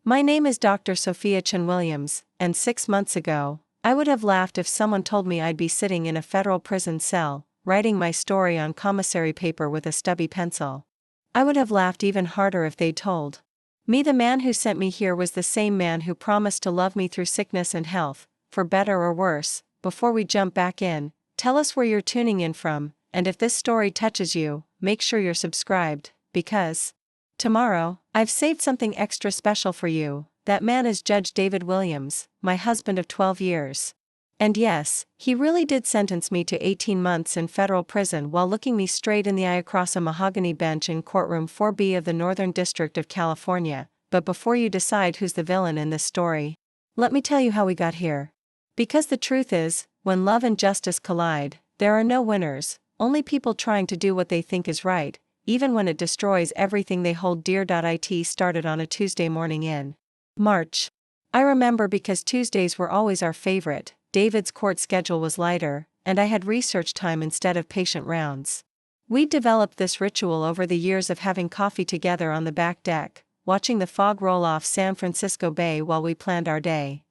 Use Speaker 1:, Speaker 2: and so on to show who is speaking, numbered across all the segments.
Speaker 1: My name is Dr. Sophia Chen-Williams, and 6 months ago, I would have laughed if someone told me I'd be sitting in a federal prison cell, writing my story on commissary paper with a stubby pencil. I would have laughed even harder if they'd told me the man who sent me here was the same man who promised to love me through sickness and health, for better or worse. Before we jump back in, tell us where you're tuning in from, and if this story touches you, make sure you're subscribed, because tomorrow, I've saved something extra special for you. That man is Judge David Williams, my husband of 12 years. And yes, he really did sentence me to 18 months in federal prison while looking me straight in the eye across a mahogany bench in Courtroom 4B of the Northern District of California. But before you decide who's the villain in this story, let me tell you how we got here. Because the truth is, when love and justice collide, there are no winners, only people trying to do what they think is right, even when it destroys everything they hold dear. It started on a Tuesday morning in March. I remember because Tuesdays were always our favorite. David's court schedule was lighter, and I had research time instead of patient rounds. We'd developed this ritual over the years of having coffee together on the back deck, watching the fog roll off San Francisco Bay while we planned our day.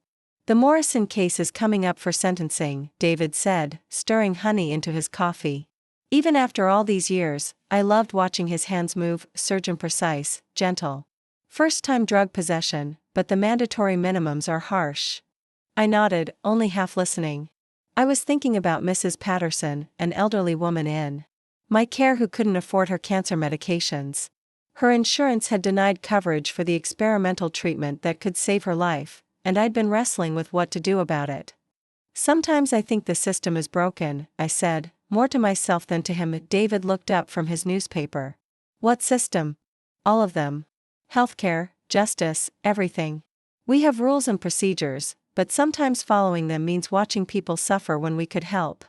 Speaker 1: The Morrison case is coming up for sentencing, David said, stirring honey into his coffee. Even after all these years, I loved watching his hands move, surgeon precise, gentle. First-time drug possession, but the mandatory minimums are harsh. I nodded, only half listening. I was thinking about Mrs. Patterson, an elderly woman in my care who couldn't afford her cancer medications. Her insurance had denied coverage for the experimental treatment that could save her life, and I'd been wrestling with what to do about it. Sometimes I think the system is broken, I said, more to myself than to him. David looked up from his newspaper. What system? All of them. Healthcare, justice, everything. We have rules and procedures, but sometimes following them means watching people suffer when we could help.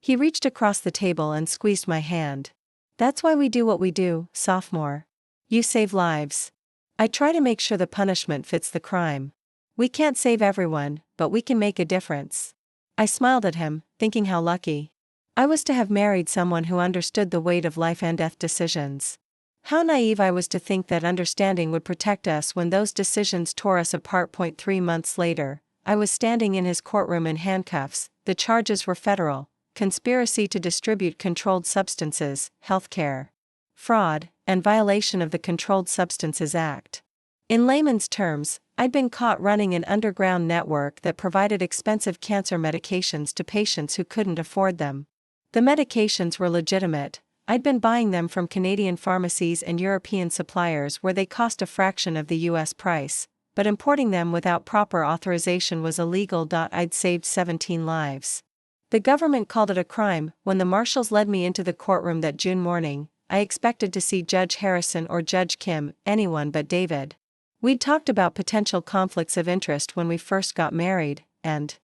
Speaker 1: He reached across the table and squeezed my hand. That's why we do what we do, sophomore. You save lives. I try to make sure the punishment fits the crime. We can't save everyone, but we can make a difference. I smiled at him, thinking how lucky I was to have married someone who understood the weight of life and death decisions. How naive I was to think that understanding would protect us when those decisions tore us apart. 3 months later, I was standing in his courtroom in handcuffs. The charges were federal: conspiracy to distribute controlled substances, healthcare fraud, and violation of the Controlled Substances Act. In layman's terms, I'd been caught running an underground network that provided expensive cancer medications to patients who couldn't afford them. The medications were legitimate. I'd been buying them from Canadian pharmacies and European suppliers where they cost a fraction of the US price, but importing them without proper authorization was illegal. I'd saved 17 lives. The government called it a crime. When the marshals led me into the courtroom that June morning, I expected to see Judge Harrison or Judge Kim, anyone but David. We'd talked about potential conflicts of interest when we first got married, and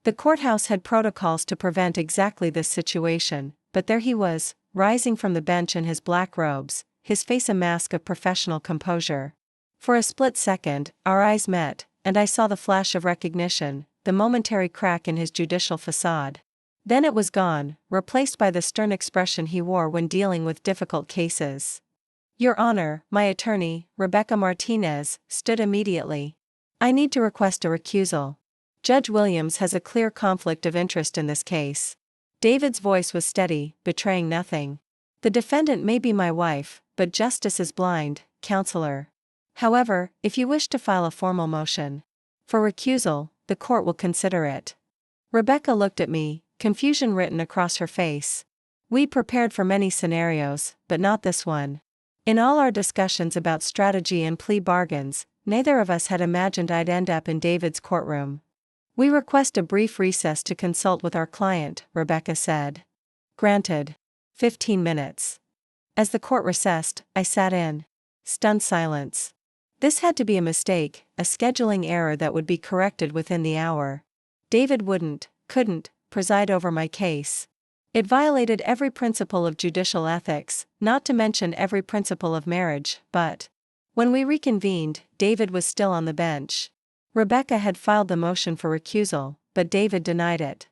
Speaker 1: the courthouse had protocols to prevent exactly this situation, but there he was, rising from the bench in his black robes, his face a mask of professional composure. For a split second, our eyes met, and I saw the flash of recognition, the momentary crack in his judicial facade. Then it was gone, replaced by the stern expression he wore when dealing with difficult cases. Your Honor, my attorney, Rebecca Martinez, stood immediately. I need to request a recusal. Judge Williams has a clear conflict of interest in this case. David's voice was steady, betraying nothing. The defendant may be my wife, but justice is blind, counselor. However, if you wish to file a formal motion for recusal, the court will consider it. Rebecca looked at me, confusion written across her face. We prepared for many scenarios, but not this one. In all our discussions about strategy and plea bargains, neither of us had imagined I'd end up in David's courtroom. We request a brief recess to consult with our client, Rebecca said. Granted. 15 minutes. As the court recessed, I sat in stunned silence. This had to be a mistake, a scheduling error that would be corrected within the hour. David couldn't, preside over my case. It violated every principle of judicial ethics, not to mention every principle of marriage, but when we reconvened, David was still on the bench. Rebecca had filed the motion for recusal, but David denied it.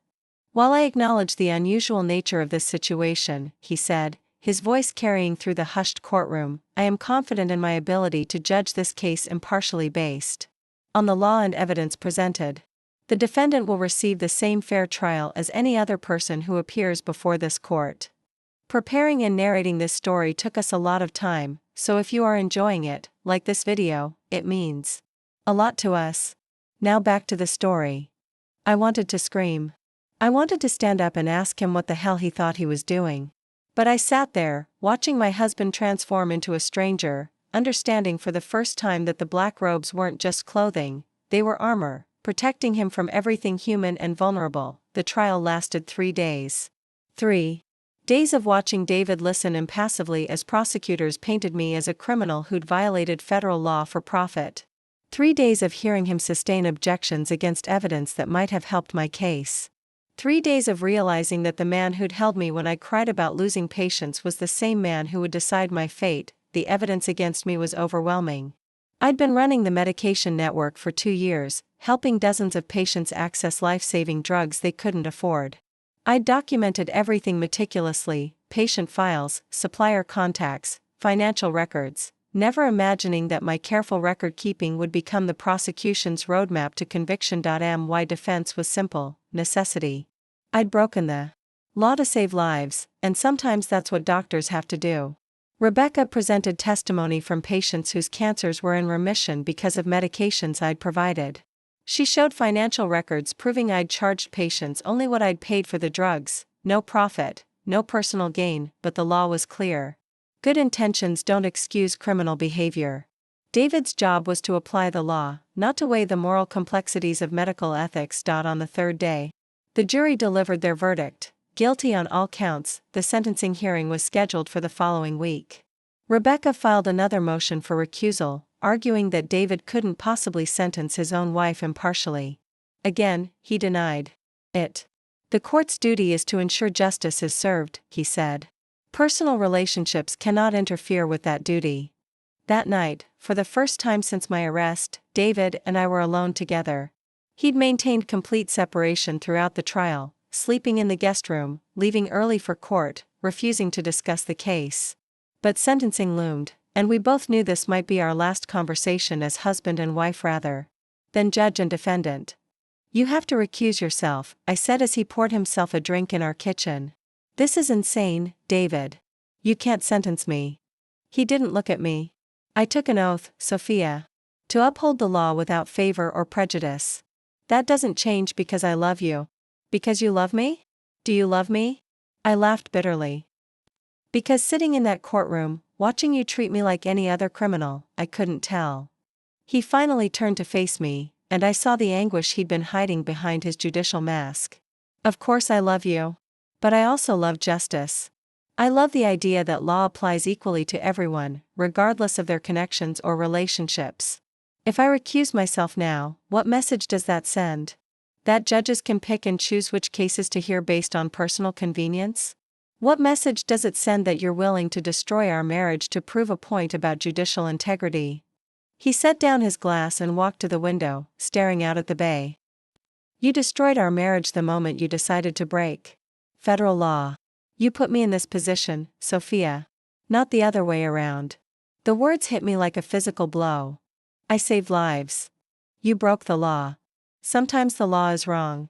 Speaker 1: While I acknowledge the unusual nature of this situation, he said, his voice carrying through the hushed courtroom, "I am confident in my ability to judge this case impartially based on the law and evidence presented. The defendant will receive the same fair trial as any other person who appears before this court." Preparing and narrating this story took us a lot of time, so if you are enjoying it, like this video, it means a lot to us. Now back to the story. I wanted to scream. I wanted to stand up and ask him what the hell he thought he was doing. But I sat there, watching my husband transform into a stranger, understanding for the first time that the black robes weren't just clothing, they were armor, protecting him from everything human and vulnerable. The trial lasted 3 days. 3 days of watching David listen impassively as prosecutors painted me as a criminal who'd violated federal law for profit. 3 days of hearing him sustain objections against evidence that might have helped my case. 3 days of realizing that the man who'd held me when I cried about losing patience was the same man who would decide my fate. The evidence against me was overwhelming. I'd been running the medication network for 2 years, helping dozens of patients access life-saving drugs they couldn't afford. I'd documented everything meticulously: patient files, supplier contacts, financial records, never imagining that my careful record-keeping would become the prosecution's roadmap to conviction. My defense was simple: necessity. I'd broken the law to save lives, and sometimes that's what doctors have to do. Rebecca presented testimony from patients whose cancers were in remission because of medications I'd provided. She showed financial records proving I'd charged patients only what I'd paid for the drugs, no profit, no personal gain, but the law was clear. Good intentions don't excuse criminal behavior. David's job was to apply the law, not to weigh the moral complexities of medical ethics. On the 3rd day, the jury delivered their verdict: guilty on all counts. The sentencing hearing was scheduled for the following week. Rebecca filed another motion for recusal, arguing that David couldn't possibly sentence his own wife impartially. Again, he denied it. "The court's duty is to ensure justice is served," he said. "Personal relationships cannot interfere with that duty." That night, for the first time since my arrest, David and I were alone together. He'd maintained complete separation throughout the trial, sleeping in the guest room, leaving early for court, refusing to discuss the case. But sentencing loomed, and we both knew this might be our last conversation as husband and wife rather than judge and defendant. "You have to recuse yourself," I said as he poured himself a drink in our kitchen. "This is insane, David. You can't sentence me." He didn't look at me. "I took an oath, Sophia, to uphold the law without favor or prejudice. That doesn't change because I love you." "Because you love me? Do you love me?" I laughed bitterly. "Because sitting in that courtroom, watching you treat me like any other criminal, I couldn't tell." He finally turned to face me, and I saw the anguish he'd been hiding behind his judicial mask. "Of course I love you. But I also love justice. I love the idea that law applies equally to everyone, regardless of their connections or relationships. If I recuse myself now, what message does that send? That judges can pick and choose which cases to hear based on personal convenience? What message does it send that you're willing to destroy our marriage to prove a point about judicial integrity?" He set down his glass and walked to the window, staring out at the bay. "You destroyed our marriage the moment you decided to break federal law. You put me in this position, Sophia. Not the other way around." The words hit me like a physical blow. "I saved lives. You broke the law. Sometimes the law is wrong.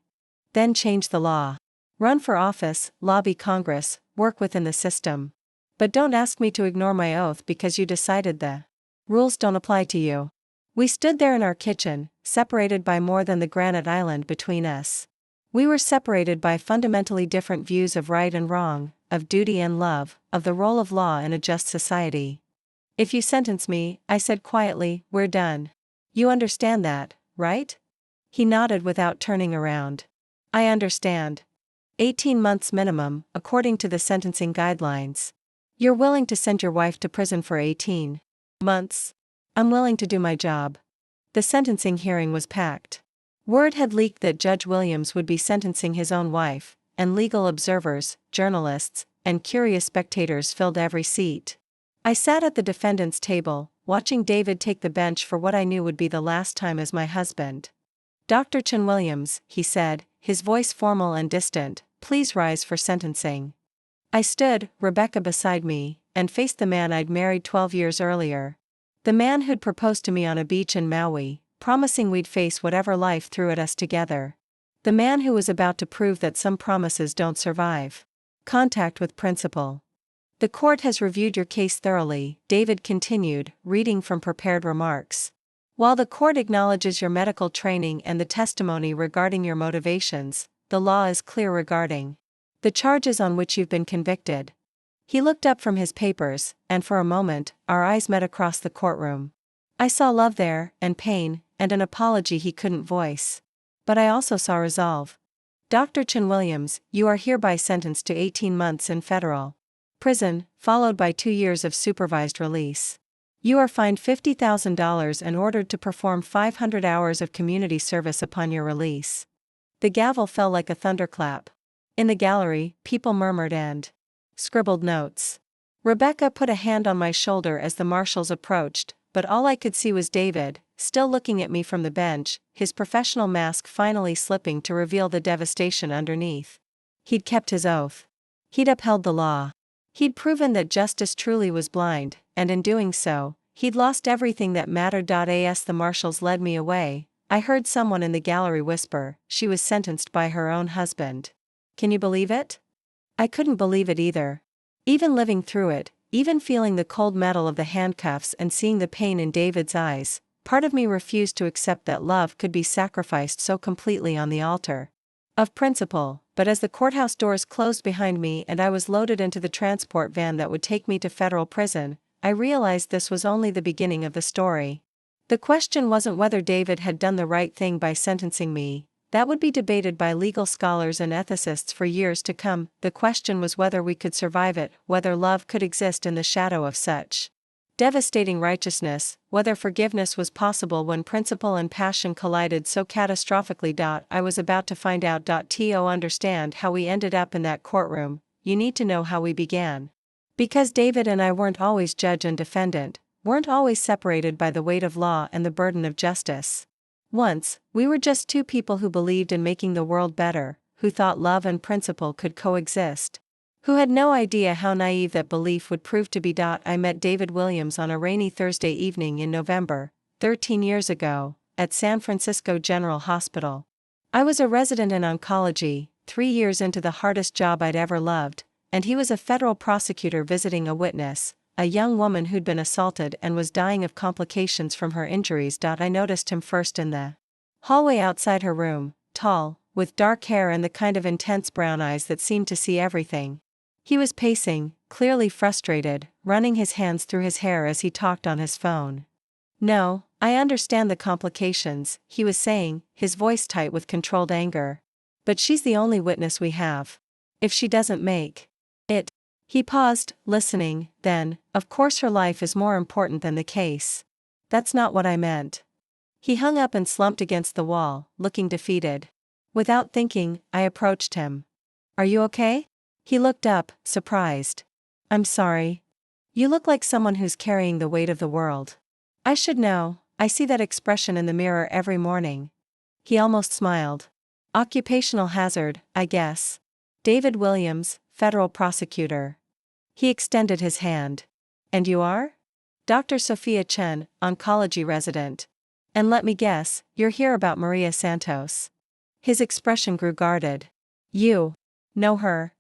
Speaker 1: Then change the law. Run for office, lobby Congress, work within the system. But don't ask me to ignore my oath because you decided the rules don't apply to you." We stood there in our kitchen, separated by more than the granite island between us. We were separated by fundamentally different views of right and wrong, of duty and love, of the role of law in a just society. "If you sentence me," I said quietly, "we're done. You understand that, right?" He nodded without turning around. "I understand. 18 months minimum, according to the sentencing guidelines. You're willing to send your wife to prison for 18 months? I'm willing to do my job." The sentencing hearing was packed. Word had leaked that Judge Williams would be sentencing his own wife, and legal observers, journalists, and curious spectators filled every seat. I sat at the defendant's table, watching David take the bench for what I knew would be the last time as my husband. "Dr. Chen-Williams," he said, his voice formal and distant, "please rise for sentencing." I stood, Rebecca beside me, and faced the man I'd married 12 years earlier. The man who'd proposed to me on a beach in Maui, promising we'd face whatever life threw at us together. The man who was about to prove that some promises don't survive. Contact with principal. The court has reviewed your case thoroughly, David continued, reading from prepared remarks. While the court acknowledges your medical training and the testimony regarding your motivations, the law is clear regarding the charges on which you've been convicted. He looked up from his papers, and for a moment, our eyes met across the courtroom. I saw love there, and pain, and an apology he couldn't voice. But I also saw resolve. Dr. Chen-Williams, you are hereby sentenced to 18 months in federal prison, followed by 2 years of supervised release. You are fined $50,000 and ordered to perform 500 hours of community service upon your release. The gavel fell like a thunderclap. In the gallery, people murmured and scribbled notes. Rebecca put a hand on my shoulder as the marshals approached, but all I could see was David, still looking at me from the bench, his professional mask finally slipping to reveal the devastation underneath. He'd kept his oath. He'd upheld the law. He'd proven that justice truly was blind, and in doing so, he'd lost everything that mattered. As the marshals led me away, I heard someone in the gallery whisper, she was sentenced by her own husband. Can you believe it? I couldn't believe it either. Even living through it, even feeling the cold metal of the handcuffs and seeing the pain in David's eyes, part of me refused to accept that love could be sacrificed so completely on the altar of principle. But as the courthouse doors closed behind me and I was loaded into the transport van that would take me to federal prison, I realized this was only the beginning of the story. The question wasn't whether David had done the right thing by sentencing me. That would be debated by legal scholars and ethicists for years to come. The question was whether we could survive it, whether love could exist in the shadow of such devastating righteousness, whether forgiveness was possible when principle and passion collided so catastrophically. I was about to find out. To understand how we ended up in that courtroom, you need to know how we began. Because David and I weren't always judge and defendant, weren't always separated by the weight of law and the burden of justice. Once, we were just two people who believed in making the world better, who thought love and principle could coexist. Who had no idea how naive that belief would prove to be. I met David Williams on a rainy Thursday evening in November, 13 years ago, at San Francisco General Hospital. I was a resident in oncology, 3 years into the hardest job I'd ever loved, and he was a federal prosecutor visiting a witness, a young woman who'd been assaulted and was dying of complications from her injuries. I noticed him first in the hallway outside her room, tall, with dark hair and the kind of intense brown eyes that seemed to see everything. He was pacing, clearly frustrated, running his hands through his hair as he talked on his phone. No, I understand the complications, he was saying, his voice tight with controlled anger. But she's the only witness we have. If she doesn't make it. He paused, listening, then, of course her life is more important than the case. That's not what I meant. He hung up and slumped against the wall, looking defeated. Without thinking, I approached him. Are you okay? He looked up, surprised. I'm sorry. You look like someone who's carrying the weight of the world. I should know, I see that expression in the mirror every morning. He almost smiled. Occupational hazard, I guess. David Williams, federal prosecutor. He extended his hand. And you are? Dr. Sophia Chen, oncology resident. And let me guess, you're here about Maria Santos. His expression grew guarded. You know her?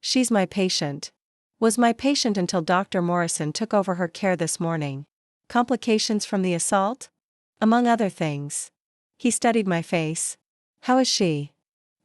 Speaker 1: She's my patient. Was my patient until Dr. Morrison took over her care this morning. Complications from the assault? Among other things. He studied my face. How is she?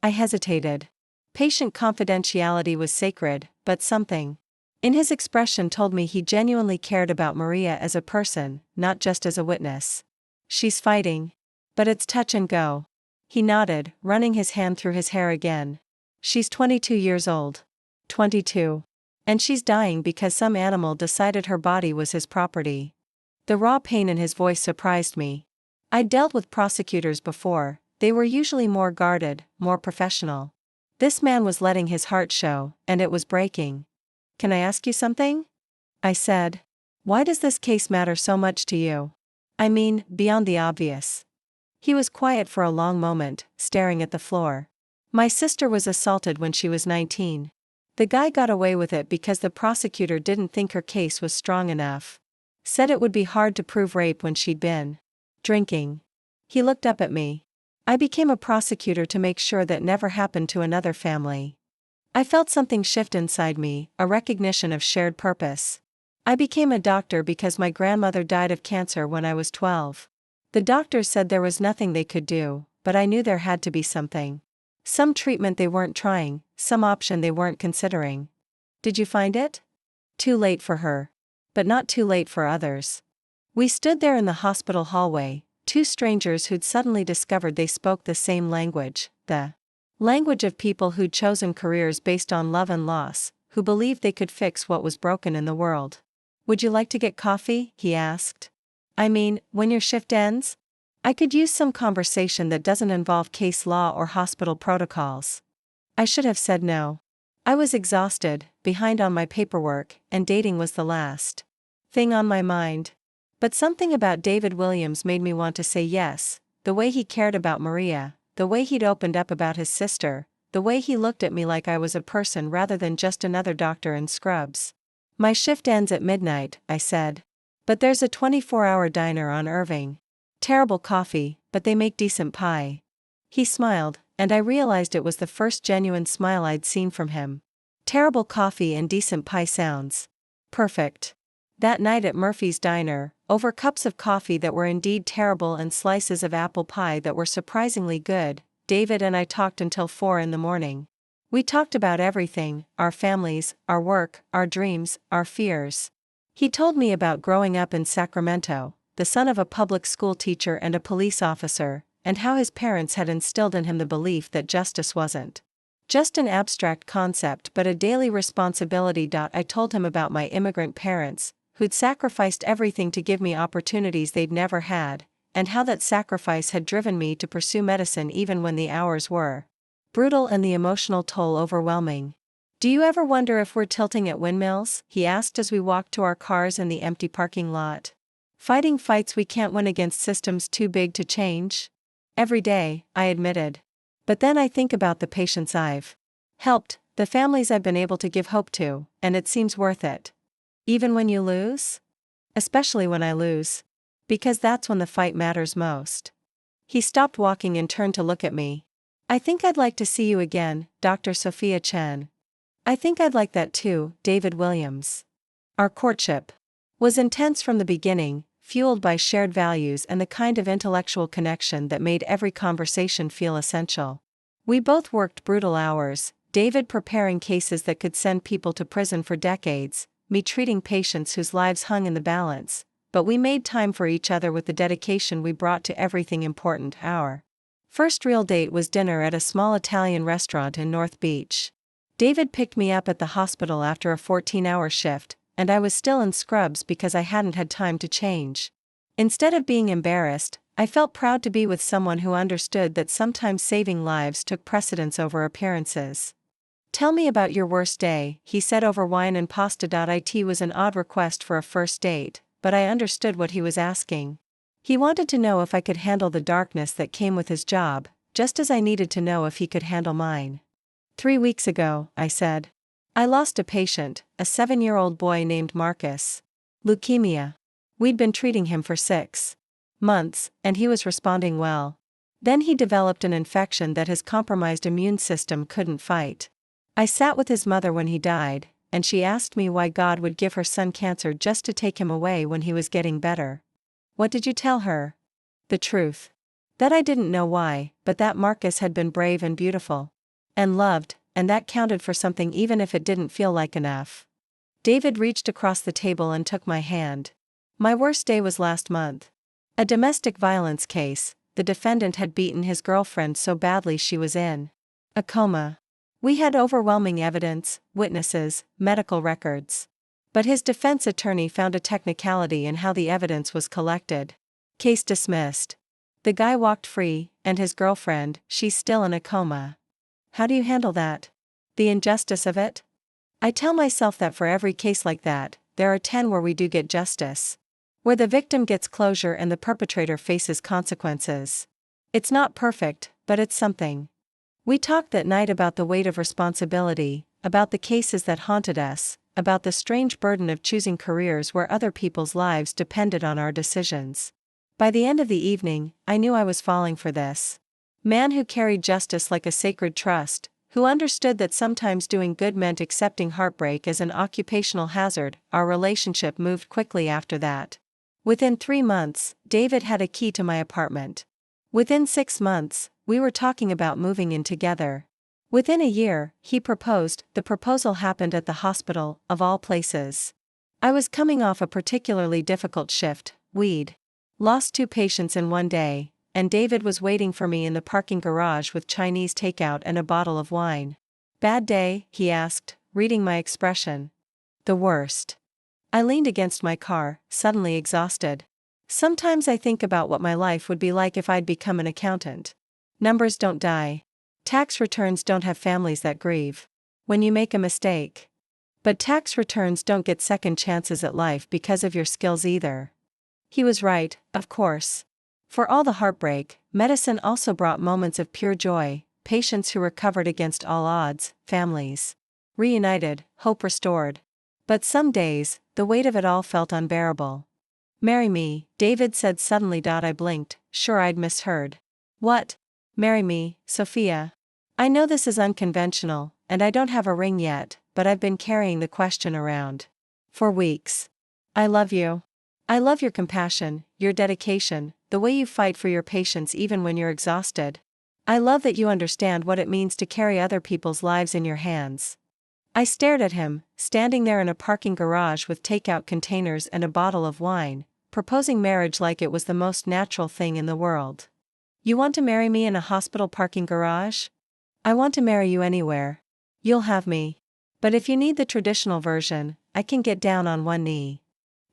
Speaker 1: I hesitated. Patient confidentiality was sacred, but something in his expression told me he genuinely cared about Maria as a person, not just as a witness. She's fighting. But it's touch and go. He nodded, running his hand through his hair again. She's 22 years old. 22. And she's dying because some animal decided her body was his property. The raw pain in his voice surprised me. I'd dealt with prosecutors before, they were usually more guarded, more professional. This man was letting his heart show, and it was breaking. Can I ask you something? I said. Why does this case matter so much to you? I mean, beyond the obvious. He was quiet for a long moment, staring at the floor. My sister was assaulted when she was 19. The guy got away with it because the prosecutor didn't think her case was strong enough. Said it would be hard to prove rape when she'd been drinking. He looked up at me. I became a prosecutor to make sure that never happened to another family. I felt something shift inside me, a recognition of shared purpose. I became a doctor because my grandmother died of cancer when I was 12. The doctors said there was nothing they could do, but I knew there had to be something. Some treatment they weren't trying, some option they weren't considering. Did you find it? Too late for her. But not too late for others. We stood there in the hospital hallway, two strangers who'd suddenly discovered they spoke the same language, the language of people who'd chosen careers based on love and loss, who believed they could fix what was broken in the world. Would you like to get coffee? He asked. I mean, when your shift ends? I could use some conversation that doesn't involve case law or hospital protocols. I should have said no. I was exhausted, behind on my paperwork, and dating was the last thing on my mind. But something about David Williams made me want to say yes, the way he cared about Maria, the way he'd opened up about his sister, the way he looked at me like I was a person rather than just another doctor in scrubs. My shift ends at midnight, I said. But there's a 24-hour diner on Irving. Terrible coffee, but they make decent pie. He smiled, and I realized it was the first genuine smile I'd seen from him. Terrible coffee and decent pie sounds perfect. That night at Murphy's Diner, over cups of coffee that were indeed terrible and slices of apple pie that were surprisingly good, David and I talked until 4 in the morning. We talked about everything, our families, our work, our dreams, our fears. He told me about growing up in Sacramento, the son of a public school teacher and a police officer, and how his parents had instilled in him the belief that justice wasn't just an abstract concept but a daily responsibility. I told him about my immigrant parents, who'd sacrificed everything to give me opportunities they'd never had, and how that sacrifice had driven me to pursue medicine even when the hours were brutal and the emotional toll overwhelming. Do you ever wonder if we're tilting at windmills? He asked as we walked to our cars in the empty parking lot. Fighting fights we can't win against systems too big to change? Every day, I admitted. But then I think about the patients I've helped, the families I've been able to give hope to, and it seems worth it. Even when you lose? Especially when I lose. Because that's when the fight matters most. He stopped walking and turned to look at me. I think I'd like to see you again, Dr. Sophia Chen. I think I'd like that too, David Williams. Our courtship was intense from the beginning, fueled by shared values and the kind of intellectual connection that made every conversation feel essential. We both worked brutal hours, David preparing cases that could send people to prison for decades, me treating patients whose lives hung in the balance, but we made time for each other with the dedication we brought to everything important. Our first real date was dinner at a small Italian restaurant in North Beach. David picked me up at the hospital after a 14-hour shift, and I was still in scrubs because I hadn't had time to change. Instead of being embarrassed, I felt proud to be with someone who understood that sometimes saving lives took precedence over appearances. Tell me about your worst day, he said over wine and pasta. It was an odd request for a first date, but I understood what he was asking. He wanted to know if I could handle the darkness that came with his job, just as I needed to know if he could handle mine. 3 weeks ago, I said. I lost a patient, a 7-year-old boy named Marcus. Leukemia. We'd been treating him for 6 months, and he was responding well. Then he developed an infection that his compromised immune system couldn't fight. I sat with his mother when he died, and she asked me why God would give her son cancer just to take him away when he was getting better. What did you tell her? The truth. That I didn't know why, but that Marcus had been brave and beautiful. And loved, and that counted for something even if it didn't feel like enough. David reached across the table and took my hand. My worst day was last month. A domestic violence case. The defendant had beaten his girlfriend so badly she was in a coma. We had overwhelming evidence, witnesses, medical records. But his defense attorney found a technicality in how the evidence was collected. Case dismissed. The guy walked free, and his girlfriend, she's still in a coma. How do you handle that? The injustice of it? I tell myself that for every case like that, there are 10 where we do get justice. Where the victim gets closure and the perpetrator faces consequences. It's not perfect, but it's something. We talked that night about the weight of responsibility, about the cases that haunted us, about the strange burden of choosing careers where other people's lives depended on our decisions. By the end of the evening, I knew I was falling for this man who carried justice like a sacred trust, who understood that sometimes doing good meant accepting heartbreak as an occupational hazard. Our relationship moved quickly after that. Within 3 months, David had a key to my apartment. Within 6 months, we were talking about moving in together. Within a year, he proposed. The proposal happened at the hospital, of all places. I was coming off a particularly difficult shift. We'd lost 2 patients in one day, and David was waiting for me in the parking garage with Chinese takeout and a bottle of wine. "Bad day?" he asked, reading my expression. "The worst." I leaned against my car, suddenly exhausted. Sometimes I think about what my life would be like if I'd become an accountant. Numbers don't die. Tax returns don't have families that grieve when you make a mistake. But tax returns don't get second chances at life because of your skills either. He was right, of course. For all the heartbreak, medicine also brought moments of pure joy, patients who recovered against all odds, families reunited, hope restored. But some days, the weight of it all felt unbearable. "Marry me," David said suddenly. I blinked, sure I'd misheard. "What? Marry me, Sophia?" I know this is unconventional, and I don't have a ring yet, but I've been carrying the question around for weeks. "I love you. I love your compassion, your dedication, the way you fight for your patients even when you're exhausted. I love that you understand what it means to carry other people's lives in your hands." I stared at him, standing there in a parking garage with takeout containers and a bottle of wine, proposing marriage like it was the most natural thing in the world. "You want to marry me in a hospital parking garage?" "I want to marry you anywhere. You'll have me. But if you need the traditional version, I can get down on one knee."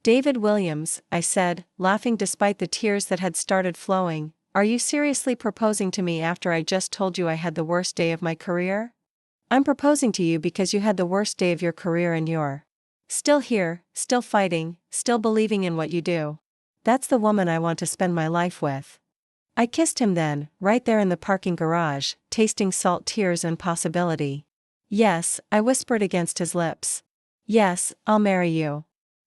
Speaker 1: "David Williams," I said, laughing despite the tears that had started flowing, "are you seriously proposing to me after I just told you I had the worst day of my career?" "I'm proposing to you because you had the worst day of your career and you're still here, still fighting, still believing in what you do. That's the woman I want to spend my life with." I kissed him then, right there in the parking garage, tasting salt tears and possibility. "Yes," I whispered against his lips. "Yes, I'll marry you."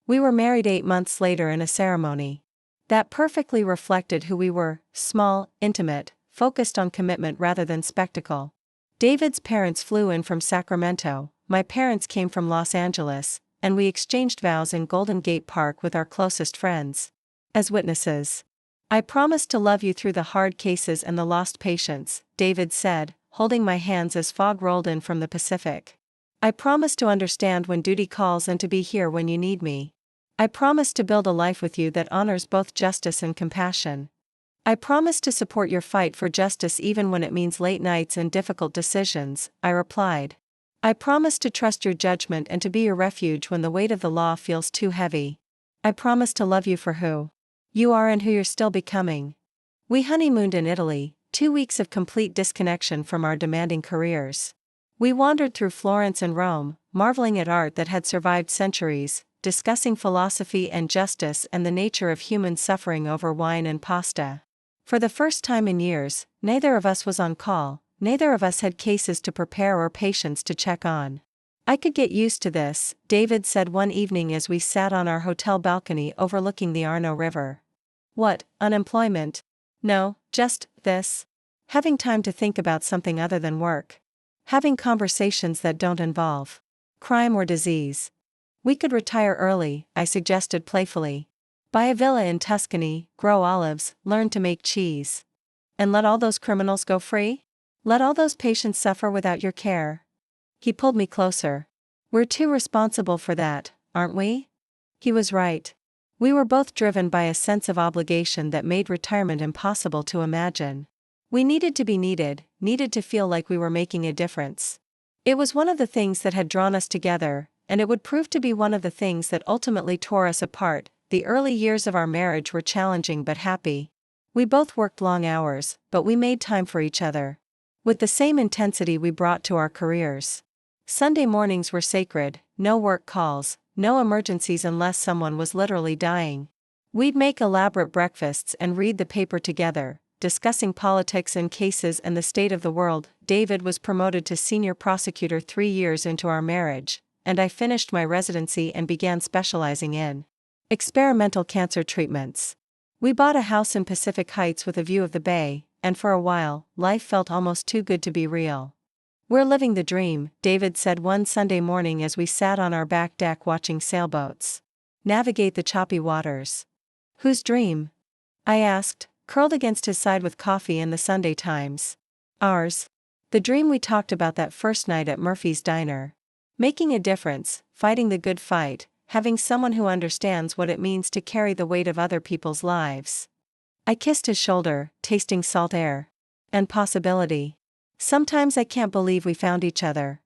Speaker 1: We were married 8 months later in a ceremony that perfectly reflected who we were: small, intimate, focused on commitment rather than spectacle. David's parents flew in from Sacramento, my parents came from Los Angeles, and we exchanged vows in Golden Gate Park with our closest friends as witnesses. "I promise to love you through the hard cases and the lost patients," David said, holding my hands as fog rolled in from the Pacific. "I promise to understand when duty calls and to be here when you need me. I promise to build a life with you that honors both justice and compassion. I promise to support your fight for justice even when it means late nights and difficult decisions," I replied. "I promise to trust your judgment and to be your refuge when the weight of the law feels too heavy. I promise to love you for who you are and who you're still becoming." We honeymooned in Italy, 2 weeks of complete disconnection from our demanding careers. We wandered through Florence and Rome, marveling at art that had survived centuries, discussing philosophy and justice and the nature of human suffering over wine and pasta. For the first time in years, neither of us was on call, neither of us had cases to prepare or patients to check on. "I could get used to this," David said one evening as we sat on our hotel balcony overlooking the Arno River. "What, unemployment?" "No, just this. Having time to think about something other than work. Having conversations that don't involve crime or disease." "We could retire early," I suggested playfully. "Buy a villa in Tuscany, grow olives, learn to make cheese. And let all those criminals go free? Let all those patients suffer without your care." He pulled me closer. "We're too responsible for that, aren't we?" He was right. We were both driven by a sense of obligation that made retirement impossible to imagine. We needed to be needed to feel like we were making a difference. It was one of the things that had drawn us together, and it would prove to be one of the things that ultimately tore us apart. The early years of our marriage were challenging but happy. We both worked long hours, but we made time for each other with the same intensity we brought to our careers. Sunday mornings were sacred, no work calls, no emergencies unless someone was literally dying. We'd make elaborate breakfasts and read the paper together, discussing politics and cases and the state of the world. David was promoted to senior prosecutor 3 years into our marriage, and I finished my residency and began specializing in experimental cancer treatments. We bought a house in Pacific Heights with a view of the bay, and for a while, life felt almost too good to be real. "We're living the dream," David said one Sunday morning as we sat on our back deck watching sailboats navigate the choppy waters. "Whose dream?" I asked, curled against his side with coffee and the Sunday Times. "Ours. The dream we talked about that first night at Murphy's Diner. Making a difference, fighting the good fight, having someone who understands what it means to carry the weight of other people's lives." I kissed his shoulder, tasting salt air. "And possibility. Sometimes I can't believe we found each other.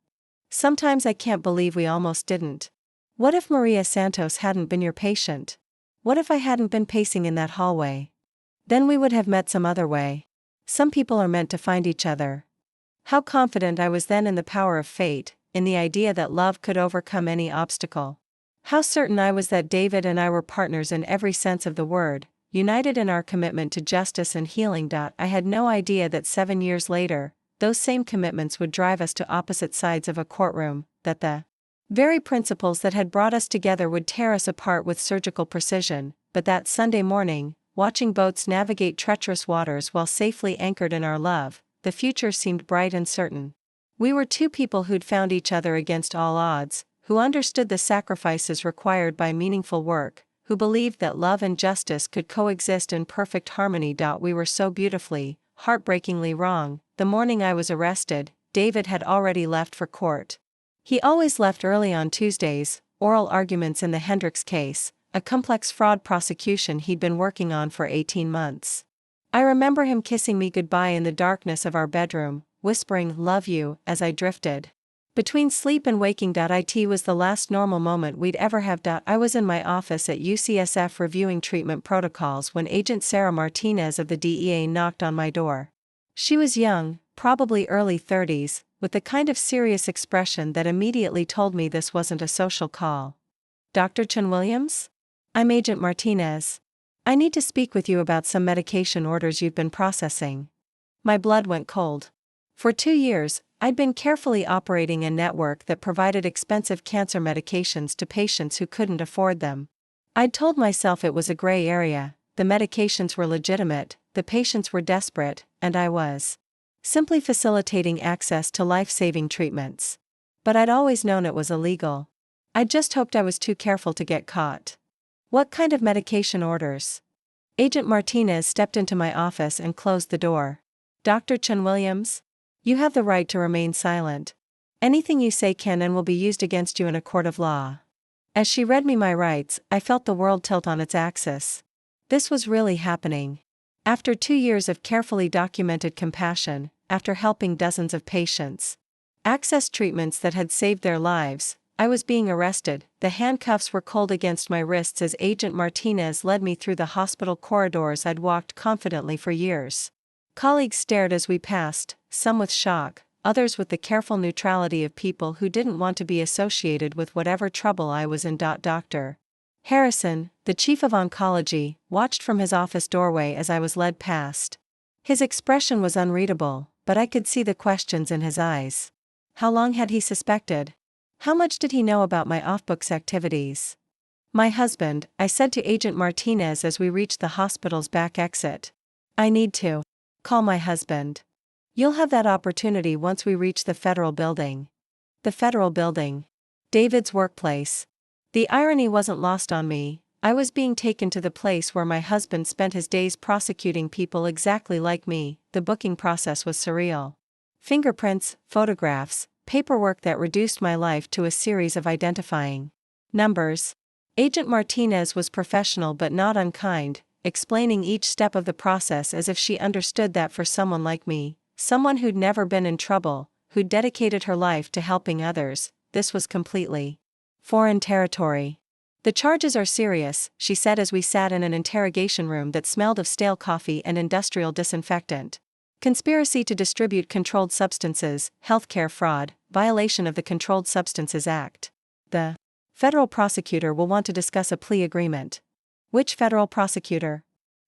Speaker 1: Sometimes I can't believe we almost didn't. What if Maria Santos hadn't been your patient? What if I hadn't been pacing in that hallway? Then we would have met some other way. Some people are meant to find each other." How confident I was then in the power of fate, in the idea that love could overcome any obstacle. How certain I was that David and I were partners in every sense of the word, united in our commitment to justice and healing. I had no idea that 7 years later, those same commitments would drive us to opposite sides of a courtroom, that the very principles that had brought us together would tear us apart with surgical precision. But that Sunday morning, watching boats navigate treacherous waters while safely anchored in our love, the future seemed bright and certain. We were two people who'd found each other against all odds, who understood the sacrifices required by meaningful work, who believed that love and justice could coexist in perfect harmony. We were so beautifully, heartbreakingly wrong. The morning I was arrested, David had already left for court. He always left early on Tuesdays, oral arguments in the Hendricks case, a complex fraud prosecution he'd been working on for 18 months. I remember him kissing me goodbye in the darkness of our bedroom, whispering, "Love you," as I drifted between sleep and waking. It was the last normal moment we'd ever have. I was in my office at UCSF reviewing treatment protocols when Agent Sarah Martinez of the DEA knocked on my door. She was young, probably early 30s, with the kind of serious expression that immediately told me this wasn't a social call. "Dr. Chen-Williams? I'm Agent Martinez. I need to speak with you about some medication orders you've been processing." My blood went cold. For 2 years, I'd been carefully operating a network that provided expensive cancer medications to patients who couldn't afford them. I'd told myself it was a gray area, the medications were legitimate, the patients were desperate, and I was simply facilitating access to life-saving treatments. But I'd always known it was illegal. I'd just hoped I was too careful to get caught. "What kind of medication orders?" Agent Martinez stepped into my office and closed the door. "Dr. Chen-Williams? You have the right to remain silent. Anything you say can and will be used against you in a court of law." As she read me my rights, I felt the world tilt on its axis. This was really happening. After 2 years of carefully documented compassion, after helping dozens of patients access treatments that had saved their lives, I was being arrested. The handcuffs were cold against my wrists as Agent Martinez led me through the hospital corridors I'd walked confidently for years. Colleagues stared as we passed, some with shock, others with the careful neutrality of people who didn't want to be associated with whatever trouble I was in. Dr. Harrison, the chief of oncology, watched from his office doorway as I was led past. His expression was unreadable, but I could see the questions in his eyes. How long had he suspected? How much did he know about my off-books activities? "My husband," I said to Agent Martinez as we reached the hospital's back exit. "I need to call my husband." "You'll have that opportunity once we reach the federal building." The federal building. David's workplace. The irony wasn't lost on me. I was being taken to the place where my husband spent his days prosecuting people exactly like me. The booking process was surreal. Fingerprints, photographs, paperwork that reduced my life to a series of identifying numbers. Agent Martinez was professional but not unkind, explaining each step of the process as if she understood that for someone like me, someone who'd never been in trouble, who'd dedicated her life to helping others, this was completely foreign territory. "The charges are serious," she said as we sat in an interrogation room that smelled of stale coffee and industrial disinfectant. "Conspiracy to distribute controlled substances, healthcare fraud, violation of the Controlled Substances Act." The federal prosecutor will want to discuss a plea agreement. "Which federal prosecutor?"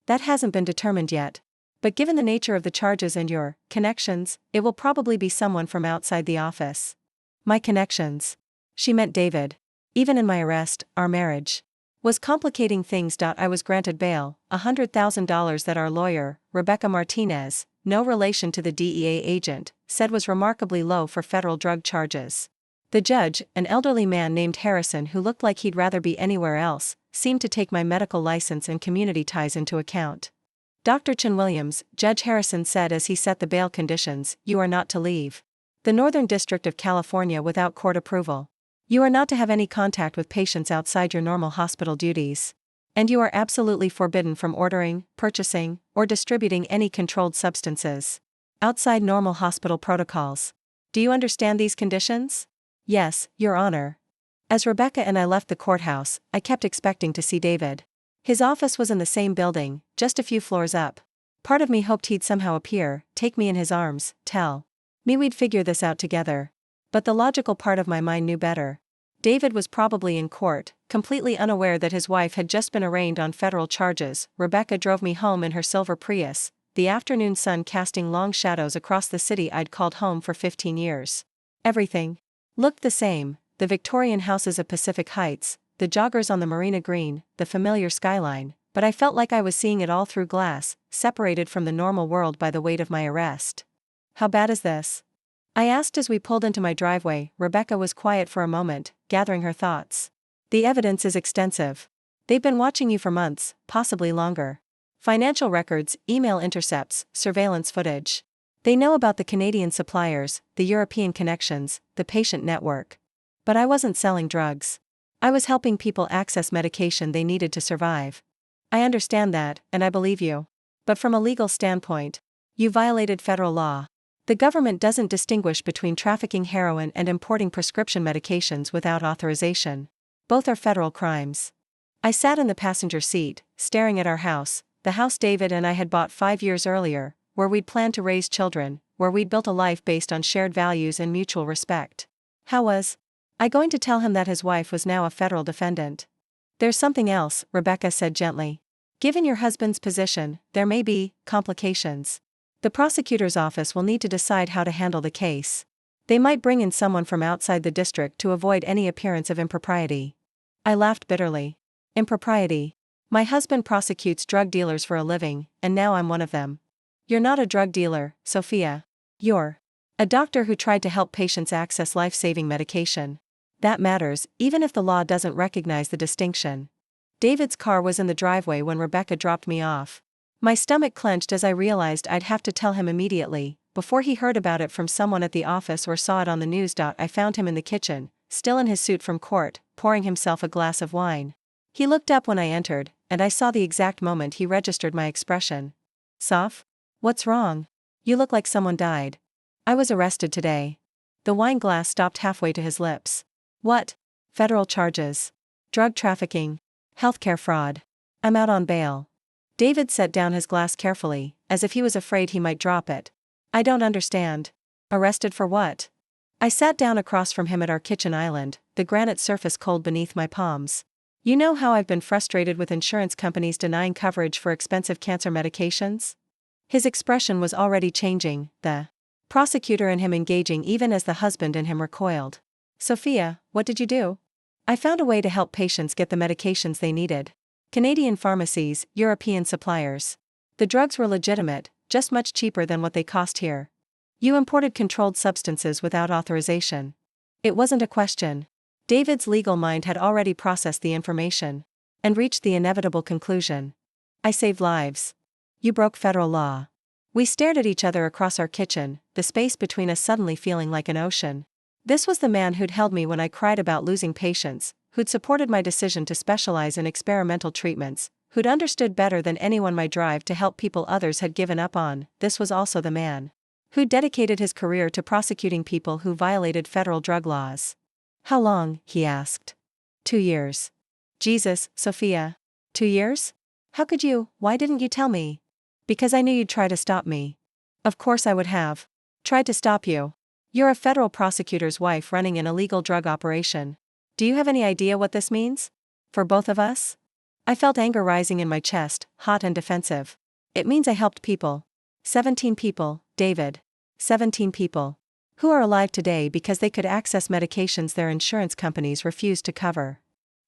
Speaker 1: "That hasn't been determined yet." But given the nature of the charges and your connections, it will probably be someone from outside the office. My connections. She meant David. Even in my arrest, our marriage was complicating things. I was granted bail, $100,000 that our lawyer, Rebecca Martinez, no relation to the DEA agent, said was remarkably low for federal drug charges. The judge, an elderly man named Harrison who looked like he'd rather be anywhere else, seemed to take my medical license and community ties into account. Dr. Chen-Williams, Judge Harrison said as he set the bail conditions, you are not to leave the Northern District of California without court approval. You are not to have any contact with patients outside your normal hospital duties. And you are absolutely forbidden from ordering, purchasing, or distributing any controlled substances outside normal hospital protocols. Do you understand these conditions? Yes, Your Honor. As Rebecca and I left the courthouse, I kept expecting to see David. His office was in the same building, just a few floors up. Part of me hoped he'd somehow appear, take me in his arms, tell me we'd figure this out together. But the logical part of my mind knew better. David was probably in court, completely unaware that his wife had just been arraigned on federal charges. Rebecca drove me home in her silver Prius, the afternoon sun casting long shadows across the city I'd called home for 15 years. Everything looked the same, the Victorian houses of Pacific Heights, the joggers on the Marina Green, the familiar skyline, but I felt like I was seeing it all through glass, separated from the normal world by the weight of my arrest. How bad is this? I asked as we pulled into my driveway. Rebecca was quiet for a moment, gathering her thoughts. The evidence is extensive. They've been watching you for months, possibly longer. Financial records, email intercepts, surveillance footage. They know about the Canadian suppliers, the European connections, the patient network. But I wasn't selling drugs. I was helping people access medication they needed to survive. I understand that, and I believe you. But from a legal standpoint, you violated federal law. The government doesn't distinguish between trafficking heroin and importing prescription medications without authorization. Both are federal crimes. I sat in the passenger seat, staring at our house, the house David and I had bought 5 years earlier, where we'd planned to raise children, where we'd built a life based on shared values and mutual respect. How was I going to tell him that his wife was now a federal defendant? There's something else, Rebecca said gently. Given your husband's position, there may be complications. The prosecutor's office will need to decide how to handle the case. They might bring in someone from outside the district to avoid any appearance of impropriety. I laughed bitterly. Impropriety. My husband prosecutes drug dealers for a living, and now I'm one of them. You're not a drug dealer, Sophia. You're a doctor who tried to help patients access life-saving medication. That matters, even if the law doesn't recognize the distinction. David's car was in the driveway when Rebecca dropped me off. My stomach clenched as I realized I'd have to tell him immediately, before he heard about it from someone at the office or saw it on the news. I found him in the kitchen, still in his suit from court, pouring himself a glass of wine. He looked up when I entered, and I saw the exact moment he registered my expression. Soph? What's wrong? You look like someone died. I was arrested today. The wine glass stopped halfway to his lips. What? Federal charges. Drug trafficking. Healthcare fraud. I'm out on bail. David set down his glass carefully, as if he was afraid he might drop it. I don't understand. Arrested for what? I sat down across from him at our kitchen island, the granite surface cold beneath my palms. You know how I've been frustrated with insurance companies denying coverage for expensive cancer medications? His expression was already changing, the prosecutor in him engaging even as the husband in him recoiled. Sophia, what did you do? I found a way to help patients get the medications they needed. Canadian pharmacies, European suppliers. The drugs were legitimate, just much cheaper than what they cost here. You imported controlled substances without authorization. It wasn't a question. David's legal mind had already processed the information and reached the inevitable conclusion. I saved lives. You broke federal law. We stared at each other across our kitchen, the space between us suddenly feeling like an ocean. This was the man who'd held me when I cried about losing patients, who'd supported my decision to specialize in experimental treatments, who'd understood better than anyone my drive to help people others had given up on. This was also the man who dedicated his career to prosecuting people who violated federal drug laws. How long? He asked. 2 years. Jesus, Sophia. 2 years? How could you? Why didn't you tell me? Because I knew you'd try to stop me. Of course I would have. Tried to stop you. You're a federal prosecutor's wife running an illegal drug operation. Do you have any idea what this means? For both of us? I felt anger rising in my chest, hot and defensive. It means I helped people. 17 people, David. 17 people. Who are alive today because they could access medications their insurance companies refused to cover.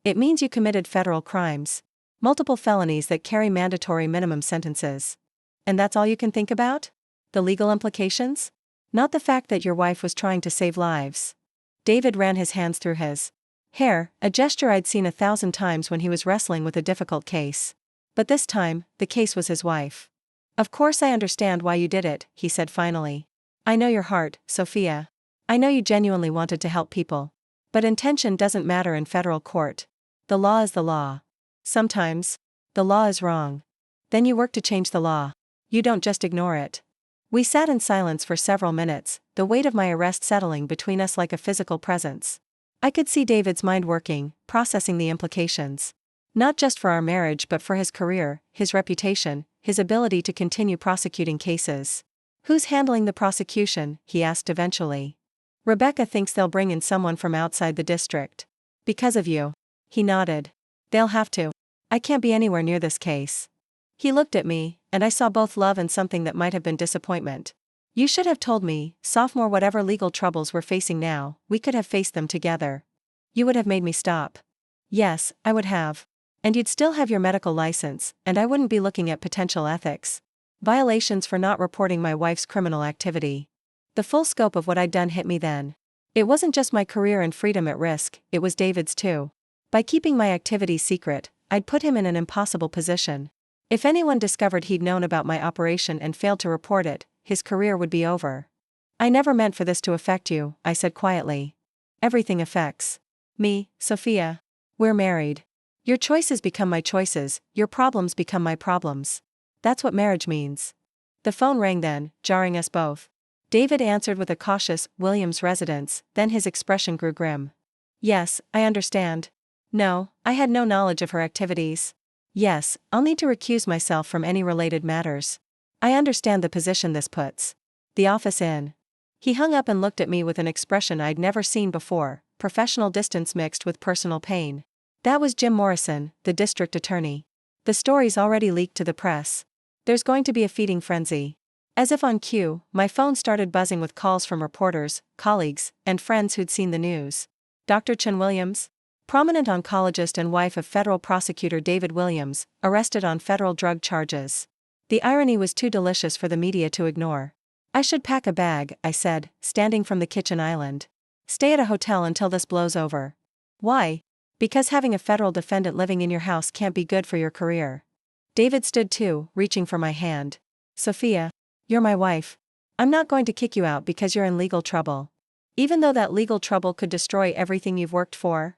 Speaker 1: It means you committed federal crimes. Multiple felonies that carry mandatory minimum sentences. And that's all you can think about? The legal implications? Not the fact that your wife was trying to save lives. David ran his hands through his hair, a gesture I'd seen 1,000 times when he was wrestling with a difficult case. But this time, the case was his wife. Of course I understand why you did it, he said finally. I know your heart, Sophia. I know you genuinely wanted to help people. But intention doesn't matter in federal court. The law is the law. Sometimes, the law is wrong. Then you work to change the law. You don't just ignore it. We sat in silence for several minutes, the weight of my arrest settling between us like a physical presence. I could see David's mind working, processing the implications. Not just for our marriage but for his career, his reputation, his ability to continue prosecuting cases. Who's handling the prosecution? He asked eventually. Rebecca thinks they'll bring in someone from outside the district. Because of you. He nodded. They'll have to. I can't be anywhere near this case. He looked at me, and I saw both love and something that might have been disappointment. You should have told me, sophomore, whatever legal troubles we're facing now, we could have faced them together. You would have made me stop. Yes, I would have. And you'd still have your medical license, and I wouldn't be looking at potential ethics violations for not reporting my wife's criminal activity. The full scope of what I'd done hit me then. It wasn't just my career and freedom at risk, it was David's too. By keeping my activities secret, I'd put him in an impossible position. If anyone discovered he'd known about my operation and failed to report it, his career would be over. I never meant for this to affect you, I said quietly. Everything affects me, Sophia. We're married. Your choices become my choices, your problems become my problems. That's what marriage means. The phone rang then, jarring us both. David answered with a cautious, Williams residence, then his expression grew grim. Yes, I understand. No, I had no knowledge of her activities. Yes, I'll need to recuse myself from any related matters. I understand the position this puts the office in. He hung up and looked at me with an expression I'd never seen before, professional distance mixed with personal pain. That was Jim Morrison, the district attorney. The story's already leaked to the press. There's going to be a feeding frenzy. As if on cue, my phone started buzzing with calls from reporters, colleagues, and friends who'd seen the news. Dr. Chen-Williams, prominent oncologist and wife of federal prosecutor David Williams, arrested on federal drug charges. The irony was too delicious for the media to ignore. I should pack a bag, I said, standing from the kitchen island. Stay at a hotel until this blows over. Why? Because having a federal defendant living in your house can't be good for your career. David stood too, reaching for my hand. Sophia, you're my wife. I'm not going to kick you out because you're in legal trouble. Even though that legal trouble could destroy everything you've worked for.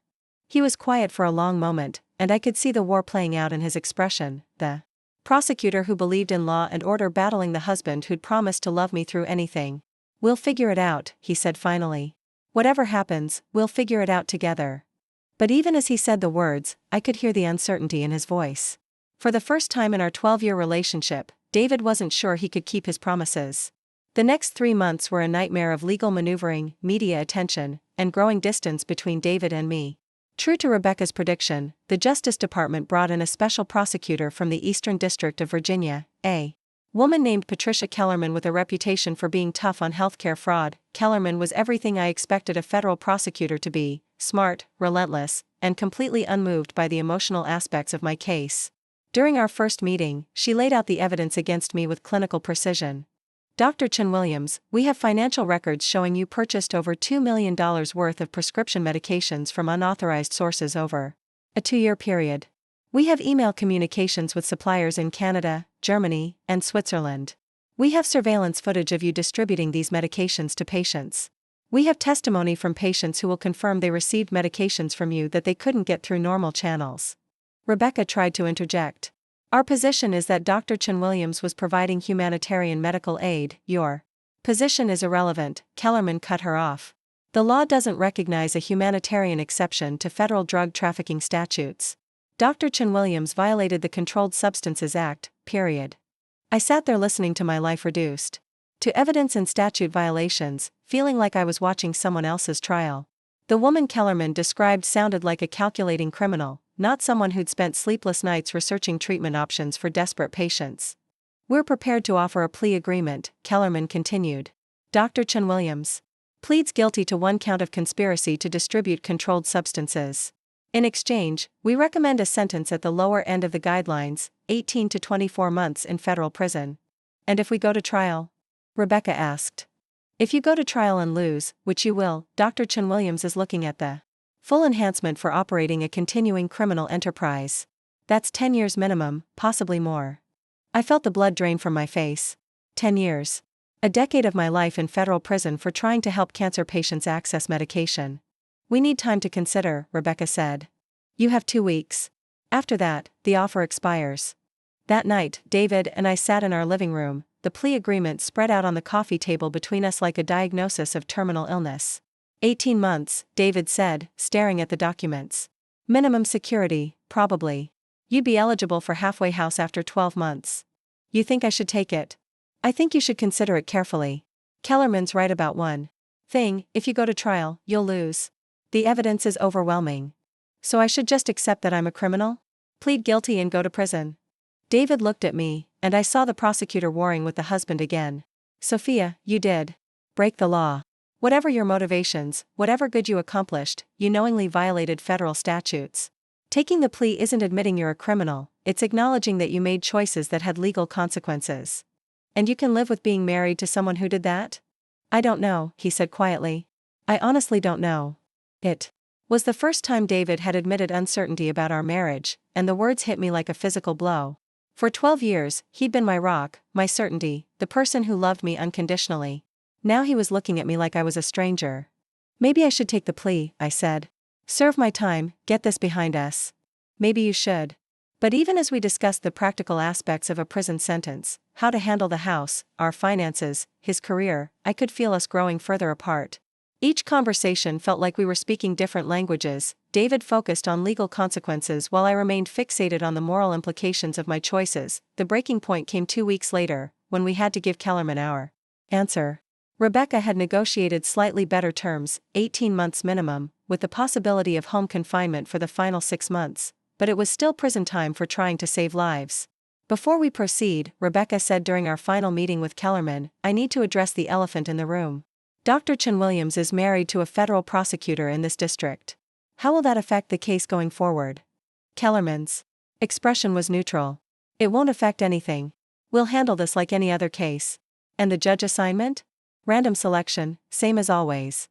Speaker 1: He was quiet for a long moment, and I could see the war playing out in his expression, the prosecutor who believed in law and order battling the husband who'd promised to love me through anything. We'll figure it out, he said finally. Whatever happens, we'll figure it out together. But even as he said the words, I could hear the uncertainty in his voice. For the first time in our 12-year relationship, David wasn't sure he could keep his promises. The next 3 months were a nightmare of legal maneuvering, media attention, and growing distance between David and me. True to Rebecca's prediction, the Justice Department brought in a special prosecutor from the Eastern District of Virginia, a woman named Patricia Kellerman with a reputation for being tough on healthcare fraud. Kellerman was everything I expected a federal prosecutor to be, smart, relentless, and completely unmoved by the emotional aspects of my case. During our first meeting, she laid out the evidence against me with clinical precision. Dr. Chen-Williams, we have financial records showing you purchased over $2 million worth of prescription medications from unauthorized sources over a 2-year period. We have email communications with suppliers in Canada, Germany, and Switzerland. We have surveillance footage of you distributing these medications to patients. We have testimony from patients who will confirm they received medications from you that they couldn't get through normal channels. Rebecca tried to interject. Our position is that Dr. Chen-Williams was providing humanitarian medical aid. Your position is irrelevant, Kellerman cut her off. The law doesn't recognize a humanitarian exception to federal drug trafficking statutes. Dr. Chen-Williams violated the Controlled Substances Act, period. I sat there listening to my life reduced to evidence and statute violations, feeling like I was watching someone else's trial. The woman Kellerman described sounded like a calculating criminal, not someone who'd spent sleepless nights researching treatment options for desperate patients. We're prepared to offer a plea agreement, Kellerman continued. Dr. Chen-Williams pleads guilty to 1 count of conspiracy to distribute controlled substances. In exchange, we recommend a sentence at the lower end of the guidelines, 18 to 24 months in federal prison. And if we go to trial? Rebecca asked. If you go to trial and lose, which you will, Dr. Chen-Williams is looking at the full enhancement for operating a continuing criminal enterprise. That's 10 years minimum, possibly more. I felt the blood drain from my face. 10 years. A decade of my life in federal prison for trying to help cancer patients access medication. We need time to consider, Rebecca said. You have 2 weeks. After that, the offer expires. That night, David and I sat in our living room, the plea agreement spread out on the coffee table between us like a diagnosis of terminal illness. 18 months, David said, staring at the documents. Minimum security, probably. You'd be eligible for halfway house after 12 months. You think I should take it? I think you should consider it carefully. Kellerman's right about one thing: if you go to trial, you'll lose. The evidence is overwhelming. So I should just accept that I'm a criminal? Plead guilty and go to prison? David looked at me, and I saw the prosecutor warring with the husband again. Sophia, you did break the law. Whatever your motivations, whatever good you accomplished, you knowingly violated federal statutes. Taking the plea isn't admitting you're a criminal, it's acknowledging that you made choices that had legal consequences. And you can live with being married to someone who did that? I don't know, he said quietly. I honestly don't know. It was the first time David had admitted uncertainty about our marriage, and the words hit me like a physical blow. For 12 years, he'd been my rock, my certainty, the person who loved me unconditionally. Now he was looking at me like I was a stranger. Maybe I should take the plea, I said. Serve my time, get this behind us. Maybe you should. But even as we discussed the practical aspects of a prison sentence, how to handle the house, our finances, his career, I could feel us growing further apart. Each conversation felt like we were speaking different languages. David focused on legal consequences while I remained fixated on the moral implications of my choices. The breaking point came 2 weeks later, when we had to give Kellerman our answer. Rebecca had negotiated slightly better terms, 18 months minimum, with the possibility of home confinement for the final 6 months, but it was still prison time for trying to save lives. Before we proceed, Rebecca said during our final meeting with Kellerman, I need to address the elephant in the room. Dr. Chen-Williams is married to a federal prosecutor in this district. How will that affect the case going forward? Kellerman's expression was neutral. It won't affect anything. We'll handle this like any other case. And the judge assignment? Random selection, same as always.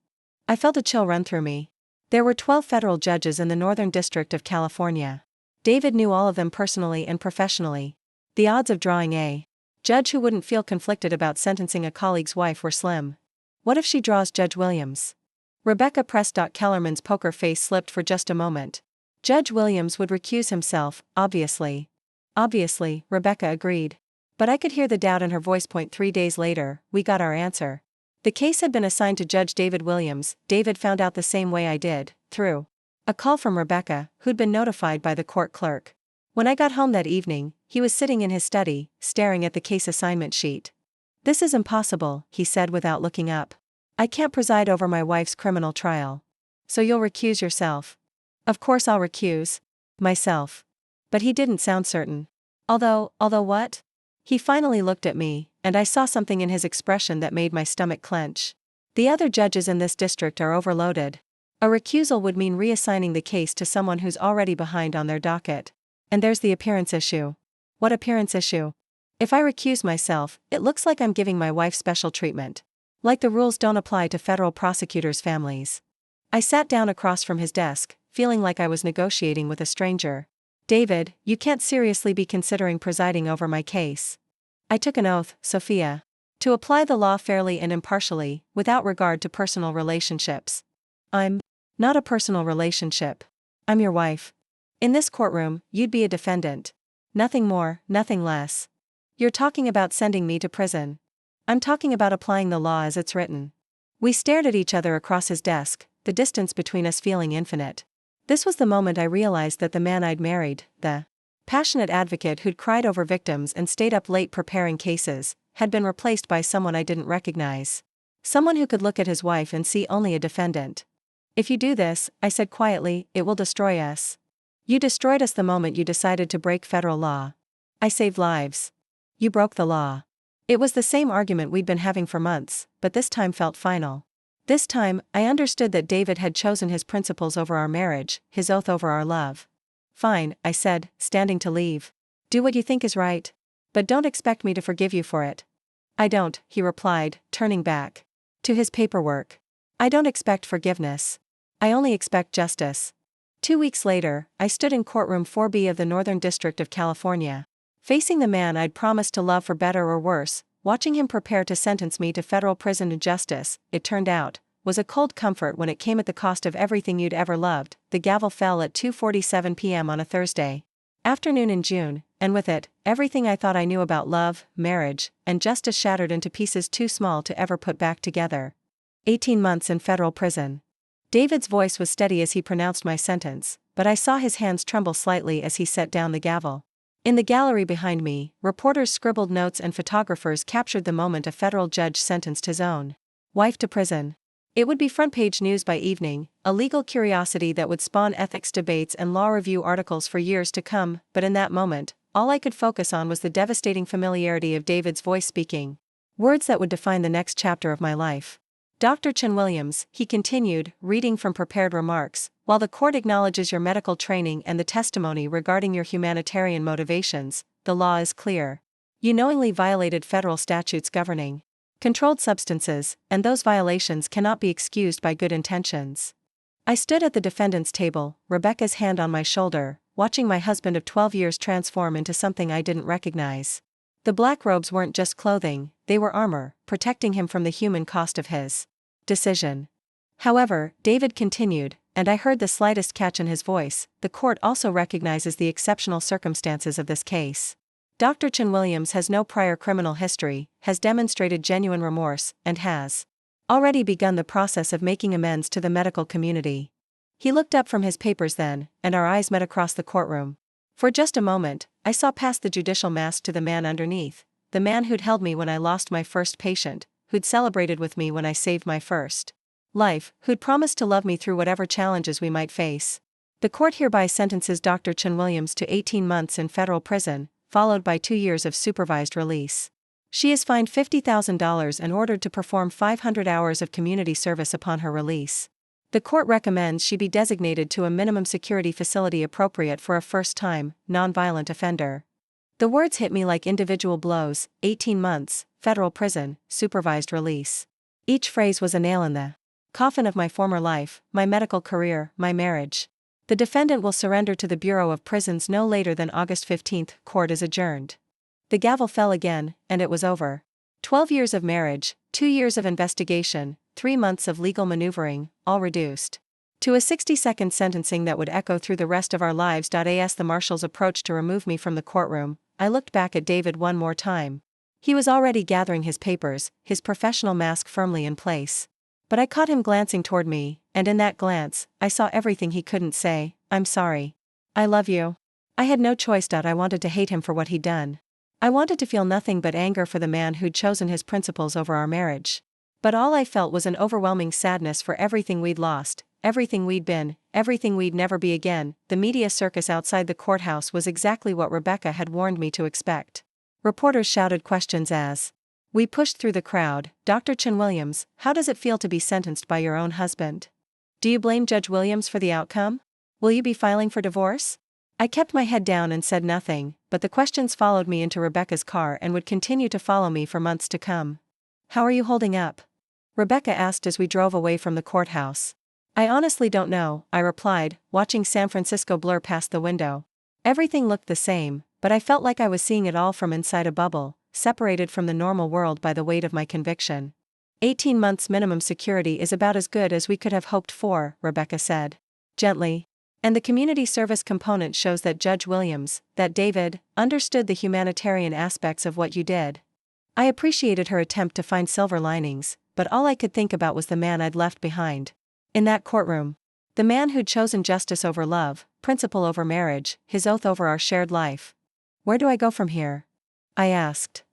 Speaker 1: I felt a chill run through me. There were 12 federal judges in the Northern District of California. David knew all of them personally and professionally. The odds of drawing a judge who wouldn't feel conflicted about sentencing a colleague's wife were slim. What if she draws Judge Williams? Rebecca pressed. Kellerman's poker face slipped for just a moment. Judge Williams would recuse himself, obviously. Obviously, Rebecca agreed. But I could hear the doubt in her voice. 3 days later, we got our answer. The case had been assigned to Judge David Williams. David found out the same way I did, through a call from Rebecca, who'd been notified by the court clerk. When I got home that evening, he was sitting in his study, staring at the case assignment sheet. This is impossible, he said without looking up. I can't preside over my wife's criminal trial. So you'll recuse yourself? Of course I'll recuse myself. But he didn't sound certain. Although what? He finally looked at me, and I saw something in his expression that made my stomach clench. The other judges in this district are overloaded. A recusal would mean reassigning the case to someone who's already behind on their docket. And there's the appearance issue. What appearance issue? If I recuse myself, it looks like I'm giving my wife special treatment. Like the rules don't apply to federal prosecutors' families. I sat down across from his desk, feeling like I was negotiating with a stranger. David, you can't seriously be considering presiding over my case. I took an oath, Sophia, to apply the law fairly and impartially, without regard to personal relationships. I'm not a personal relationship. I'm your wife. In this courtroom, you'd be a defendant. Nothing more, nothing less. You're talking about sending me to prison. I'm talking about applying the law as it's written. We stared at each other across his desk, the distance between us feeling infinite. This was the moment I realized that the man I'd married, the passionate advocate who'd cried over victims and stayed up late preparing cases, had been replaced by someone I didn't recognize. Someone who could look at his wife and see only a defendant. If you do this, I said quietly, it will destroy us. You destroyed us the moment you decided to break federal law. I saved lives. You broke the law. It was the same argument we'd been having for months, but this time felt final. This time, I understood that David had chosen his principles over our marriage, his oath over our love. Fine, I said, standing to leave. Do what you think is right. But don't expect me to forgive you for it. I don't, he replied, turning back to his paperwork. I don't expect forgiveness. I only expect justice. 2 weeks later, I stood in courtroom 4B of the Northern District of California, facing the man I'd promised to love for better or worse, watching him prepare to sentence me to federal prison and justice, it turned out, was a cold comfort when it came at the cost of everything you'd ever loved. The gavel fell at 2:47 p.m. on a Thursday afternoon in June, and with it, everything I thought I knew about love, marriage, and justice shattered into pieces too small to ever put back together. 18 months in federal prison. David's voice was steady as he pronounced my sentence, but I saw his hands tremble slightly as he set down the gavel. In the gallery behind me, reporters scribbled notes and photographers captured the moment a federal judge sentenced his own wife to prison. It would be front-page news by evening, a legal curiosity that would spawn ethics debates and law review articles for years to come, but in that moment, all I could focus on was the devastating familiarity of David's voice speaking words that would define the next chapter of my life. Dr. Chen-Williams, he continued, reading from prepared remarks, while the court acknowledges your medical training and the testimony regarding your humanitarian motivations, the law is clear. You knowingly violated federal statutes governing controlled substances, and those violations cannot be excused by good intentions. I stood at the defendant's table, Rebecca's hand on my shoulder, watching my husband of 12 years transform into something I didn't recognize. The black robes weren't just clothing, they were armor, protecting him from the human cost of his decision. However, David continued, and I heard the slightest catch in his voice, the court also recognizes the exceptional circumstances of this case. Dr. Chen-Williams has no prior criminal history, has demonstrated genuine remorse, and has already begun the process of making amends to the medical community. He looked up from his papers then, and our eyes met across the courtroom. For just a moment, I saw past the judicial mask to the man underneath, the man who'd held me when I lost my first patient, who'd celebrated with me when I saved my first life, who'd promised to love me through whatever challenges we might face. The court hereby sentences Dr. Chen-Williams to 18 months in federal prison, followed by 2 years of supervised release. She is fined $50,000 and ordered to perform 500 hours of community service upon her release. The court recommends she be designated to a minimum security facility appropriate for a first-time, non-violent offender. The words hit me like individual blows: 18 months, federal prison, supervised release. Each phrase was a nail in the coffin of my former life, my medical career, my marriage. The defendant will surrender to the Bureau of Prisons no later than August 15. Court is adjourned. The gavel fell again, and it was over. 12 years of marriage, 2 years of investigation, 3 months of legal maneuvering, all reduced to a 60-second sentencing that would echo through the rest of our lives. As the marshals approached to remove me from the courtroom, I looked back at David one more time. He was already gathering his papers, his professional mask firmly in place. But I caught him glancing toward me, and in that glance, I saw everything he couldn't say. I'm sorry. I love you. I had no choice. I wanted to hate him for what he'd done. I wanted to feel nothing but anger for the man who'd chosen his principles over our marriage. But all I felt was an overwhelming sadness for everything we'd lost, everything we'd been, everything we'd never be again. The media circus outside the courthouse was exactly what Rebecca had warned me to expect. Reporters shouted questions as we pushed through the crowd. Dr. Chen-Williams, how does it feel to be sentenced by your own husband? Do you blame Judge Williams for the outcome? Will you be filing for divorce? I kept my head down and said nothing, but the questions followed me into Rebecca's car and would continue to follow me for months to come. How are you holding up? Rebecca asked as we drove away from the courthouse. I honestly don't know, I replied, watching San Francisco blur past the window. Everything looked the same, but I felt like I was seeing it all from inside a bubble, separated from the normal world by the weight of my conviction. 18 months minimum security is about as good as we could have hoped for, Rebecca said gently. And the community service component shows that Judge Williams, that David, understood the humanitarian aspects of what you did. I appreciated her attempt to find silver linings, but all I could think about was the man I'd left behind. In that courtroom. The man who'd chosen justice over love, principle over marriage, his oath over our shared life. Where do I go from here? I asked.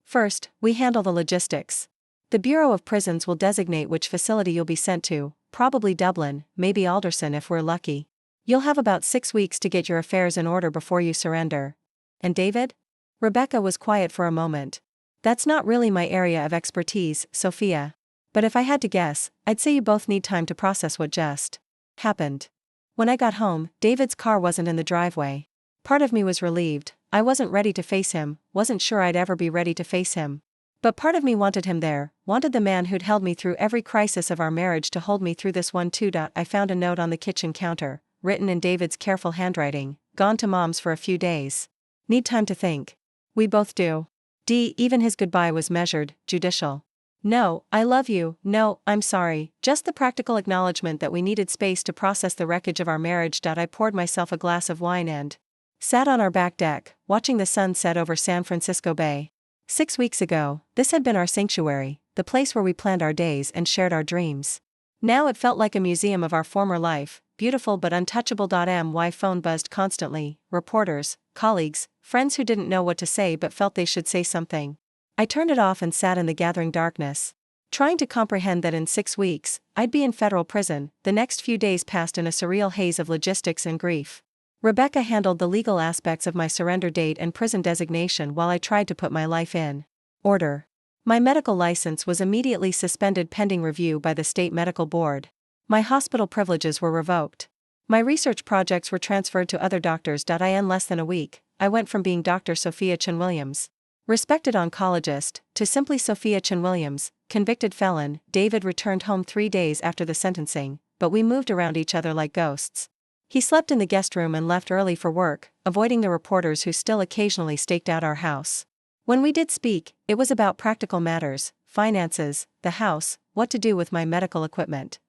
Speaker 1: First, we handle the logistics. The Bureau of Prisons will designate which facility you'll be sent to, probably Dublin, maybe Alderson if we're lucky. You'll have about 6 weeks to get your affairs in order before you surrender. And David? Rebecca was quiet for a moment. That's not really my area of expertise, Sophia. But if I had to guess, I'd say you both need time to process what just happened. When I got home, David's car wasn't in the driveway. Part of me was relieved. I wasn't ready to face him, wasn't sure I'd ever be ready to face him. But part of me wanted him there, wanted the man who'd held me through every crisis of our marriage to hold me through this one too. I found a note on the kitchen counter, written in David's careful handwriting, gone to Mom's for a few days. Need time to think. We both do. Even his goodbye was measured, judicial. No, I love you, no, I'm sorry, just the practical acknowledgement that we needed space to process the wreckage of our marriage. I poured myself a glass of wine and sat on our back deck, watching the sun set over San Francisco Bay. 6 weeks ago, this had been our sanctuary, the place where we planned our days and shared our dreams. Now it felt like a museum of our former life, beautiful but untouchable. My phone buzzed constantly, reporters, colleagues, friends who didn't know what to say but felt they should say something. I turned it off and sat in the gathering darkness, trying to comprehend that in 6 weeks, I'd be in federal prison. The next few days passed in a surreal haze of logistics and grief. Rebecca handled the legal aspects of my surrender date and prison designation while I tried to put my life in order. My medical license was immediately suspended pending review by the state medical board. My hospital privileges were revoked. My research projects were transferred to other doctors. In less than a week, I went from being Dr. Sophia Chen-Williams, respected oncologist, to simply Sophia Chen-Williams, convicted felon. David returned home 3 days after the sentencing, but we moved around each other like ghosts. He slept in the guest room and left early for work, avoiding the reporters who still occasionally staked out our house. When we did speak, it was about practical matters, finances, the house, what to do with my medical equipment.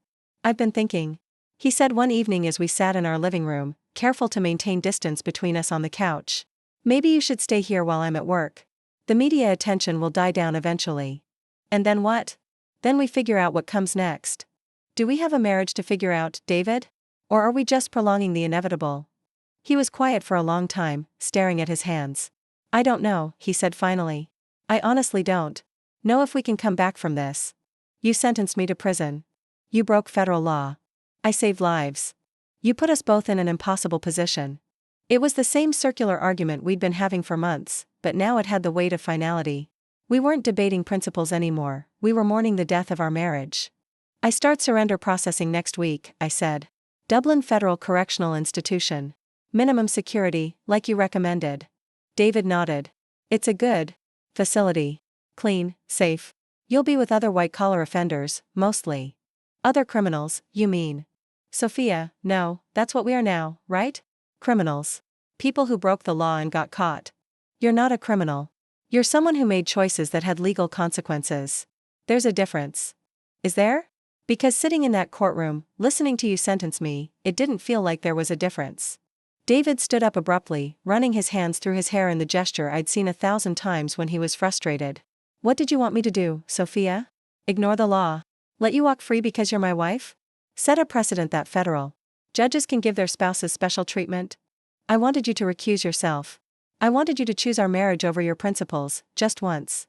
Speaker 1: I've been thinking, he said one evening as we sat in our living room, careful to maintain distance between us on the couch. Maybe you should stay here while I'm at work. The media attention will die down eventually. And then what? Then we figure out what comes next. Do we have a marriage to figure out, David? Or are we just prolonging the inevitable? He was quiet for a long time, staring at his hands. I don't know, he said finally. I honestly don't know if we can come back from this. You sentenced me to prison. You broke federal law. I saved lives. You put us both in an impossible position. It was the same circular argument we'd been having for months, but now it had the weight of finality. We weren't debating principles anymore, we were mourning the death of our marriage. I start surrender processing next week, I said. Dublin Federal Correctional Institution. Minimum security, like you recommended. David nodded. It's a good facility. Clean, safe. You'll be with other white-collar offenders, mostly. Other criminals, you mean? Sophia, no, that's what we are now, right? Criminals. People who broke the law and got caught. You're not a criminal. You're someone who made choices that had legal consequences. There's a difference. Is there? Because sitting in that courtroom, listening to you sentence me, it didn't feel like there was a difference. David stood up abruptly, running his hands through his hair in the gesture I'd seen 1,000 times when he was frustrated. What did you want me to do, Sophia? Ignore the law? Let you walk free because you're my wife? Set a precedent that federal judges can give their spouses special treatment? I wanted you to recuse yourself. I wanted you to choose our marriage over your principles, just once.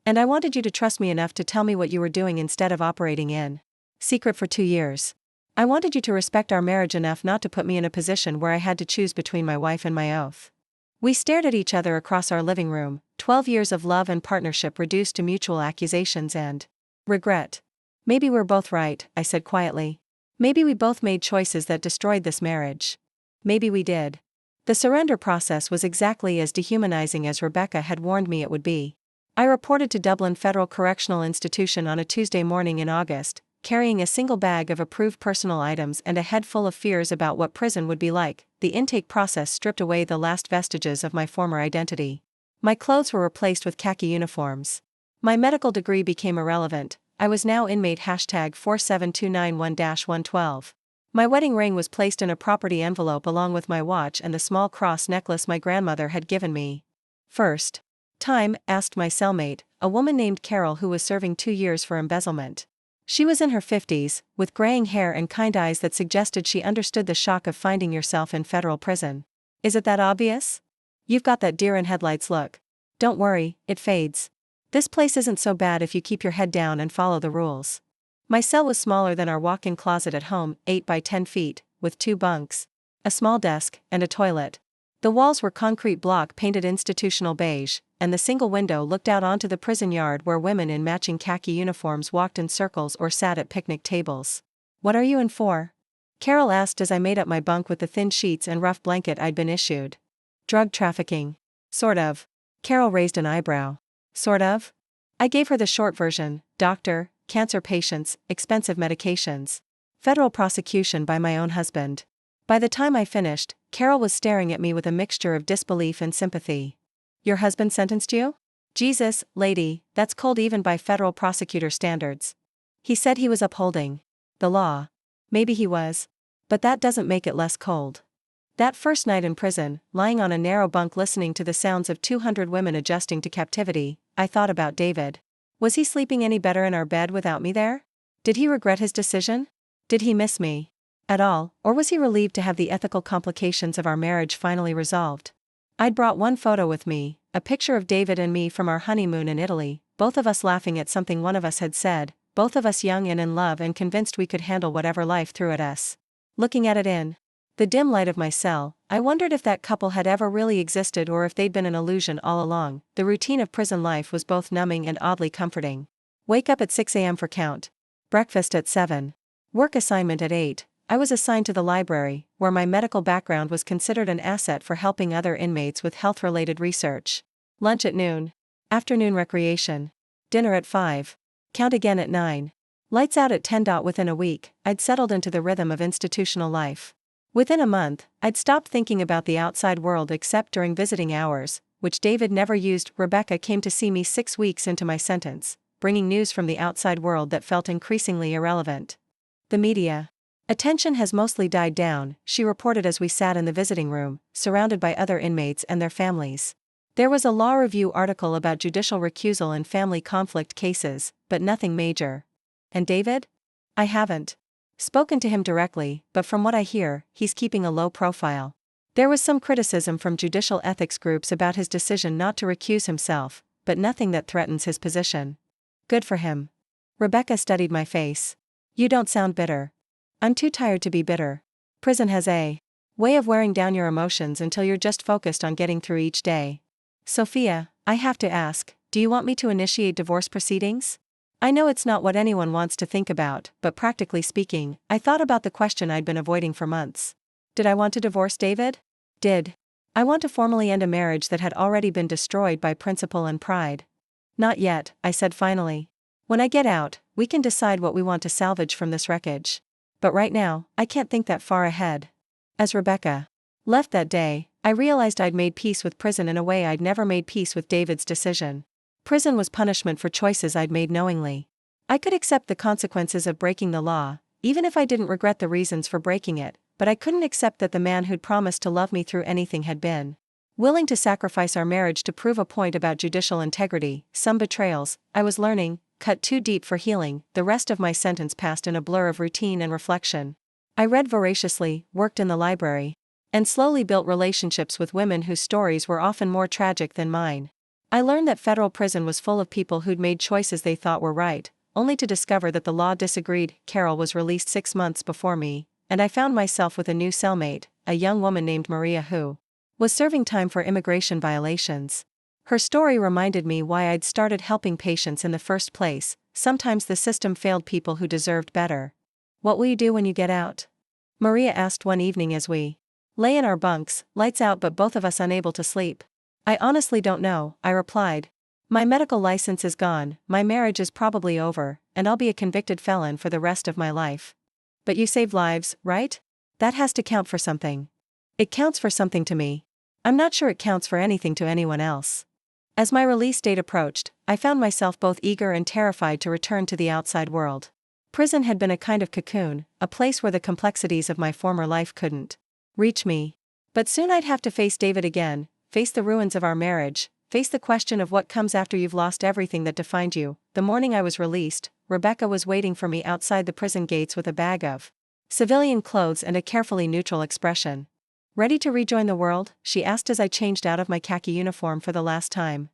Speaker 1: And I wanted you to trust me enough to tell me what you were doing instead of operating in secret for 2 years. I wanted you to respect our marriage enough not to put me in a position where I had to choose between my wife and my oath. We stared at each other across our living room, 12 years of love and partnership reduced to mutual accusations and regret. Maybe we're both right, I said quietly. Maybe we both made choices that destroyed this marriage. Maybe we did. The surrender process was exactly as dehumanizing as Rebecca had warned me it would be. I reported to Dublin Federal Correctional Institution on a Tuesday morning in August, carrying a single bag of approved personal items and a head full of fears about what prison would be like. The intake process stripped away the last vestiges of my former identity. My clothes were replaced with khaki uniforms. My medical degree became irrelevant. I was now inmate #47291-112. My wedding ring was placed in a property envelope along with my watch and the small cross necklace my grandmother had given me. First time, asked my cellmate, a woman named Carol who was serving 2 years for embezzlement. She was in her 50s, with graying hair and kind eyes that suggested she understood the shock of finding yourself in federal prison. Is it that obvious? You've got that deer in headlights look. Don't worry, it fades. This place isn't so bad if you keep your head down and follow the rules. My cell was smaller than our walk-in closet at home, 8 by 10 feet, with 2 bunks, a small desk, and a toilet. The walls were concrete block painted institutional beige, and the single window looked out onto the prison yard where women in matching khaki uniforms walked in circles or sat at picnic tables. "What are you in for?" Carol asked as I made up my bunk with the thin sheets and rough blanket I'd been issued. "Drug trafficking." "Sort of." Carol raised an eyebrow. "Sort of?" I gave her the short version: doctor, cancer patients, expensive medications. Federal prosecution by my own husband. By the time I finished, Carol was staring at me with a mixture of disbelief and sympathy. "Your husband sentenced you?" "Jesus, lady, that's cold even by federal prosecutor standards. He said he was upholding the law." "Maybe he was. But that doesn't make it less cold." That first night in prison, lying on a narrow bunk listening to the sounds of 200 women adjusting to captivity, I thought about David. Was he sleeping any better in our bed without me there? Did he regret his decision? Did he miss me at all, or was he relieved to have the ethical complications of our marriage finally resolved? I'd brought one photo with me, a picture of David and me from our honeymoon in Italy, both of us laughing at something one of us had said, both of us young and in love and convinced we could handle whatever life threw at us. Looking at it in the dim light of my cell, I wondered if that couple had ever really existed or if they'd been an illusion all along. The routine of prison life was both numbing and oddly comforting. Wake up at 6 a.m. for count. Breakfast at 7. Work assignment at 8. I was assigned to the library, where my medical background was considered an asset for helping other inmates with health-related research. Lunch at noon. Afternoon recreation. Dinner at 5. Count again at 9. Lights out at 10. Within a week, I'd settled into the rhythm of institutional life. Within a month, I'd stopped thinking about the outside world except during visiting hours, which David never used. Rebecca came to see me 6 weeks into my sentence, bringing news from the outside world that felt increasingly irrelevant. "The media. Attention has mostly died down," she reported as we sat in the visiting room, surrounded by other inmates and their families. "There was a law review article about judicial recusal in family conflict cases, but nothing major." "And David?" "I haven't spoken to him directly, but from what I hear, he's keeping a low profile. There was some criticism from judicial ethics groups about his decision not to recuse himself, but nothing that threatens his position." "Good for him." Rebecca studied my face. "You don't sound bitter." "I'm too tired to be bitter. Prison has a way of wearing down your emotions until you're just focused on getting through each day." "Sophia, I have to ask, do you want me to initiate divorce proceedings?" I know it's not what anyone wants to think about, but practically speaking, I thought about the question I'd been avoiding for months. Did I want to divorce David? Did I want to formally end a marriage that had already been destroyed by principle and pride? "Not yet," I said finally. "When I get out, we can decide what we want to salvage from this wreckage. But right now, I can't think that far ahead." As Rebecca left that day, I realized I'd made peace with prison in a way I'd never made peace with David's decision. Prison was punishment for choices I'd made knowingly. I could accept the consequences of breaking the law, even if I didn't regret the reasons for breaking it, but I couldn't accept that the man who'd promised to love me through anything had been willing to sacrifice our marriage to prove a point about judicial integrity. Some betrayals, I was learning, cut too deep for healing. The rest of my sentence passed in a blur of routine and reflection. I read voraciously, worked in the library, and slowly built relationships with women whose stories were often more tragic than mine. I learned that federal prison was full of people who'd made choices they thought were right, only to discover that the law disagreed. Carol was released 6 months before me, and I found myself with a new cellmate, a young woman named Maria who was serving time for immigration violations. Her story reminded me why I'd started helping patients in the first place. Sometimes the system failed people who deserved better. "What will you do when you get out?" Maria asked one evening as we lay in our bunks, lights out but both of us unable to sleep. "I honestly don't know," I replied. "My medical license is gone, my marriage is probably over, and I'll be a convicted felon for the rest of my life." "But you saved lives, right? That has to count for something." "It counts for something to me. I'm not sure it counts for anything to anyone else." As my release date approached, I found myself both eager and terrified to return to the outside world. Prison had been a kind of cocoon, a place where the complexities of my former life couldn't reach me. But soon I'd have to face David again, face the ruins of our marriage, face the question of what comes after you've lost everything that defined you. The morning I was released, Rebecca was waiting for me outside the prison gates with a bag of civilian clothes and a carefully neutral expression. "Ready to rejoin the world?" she asked as I changed out of my khaki uniform for the last time.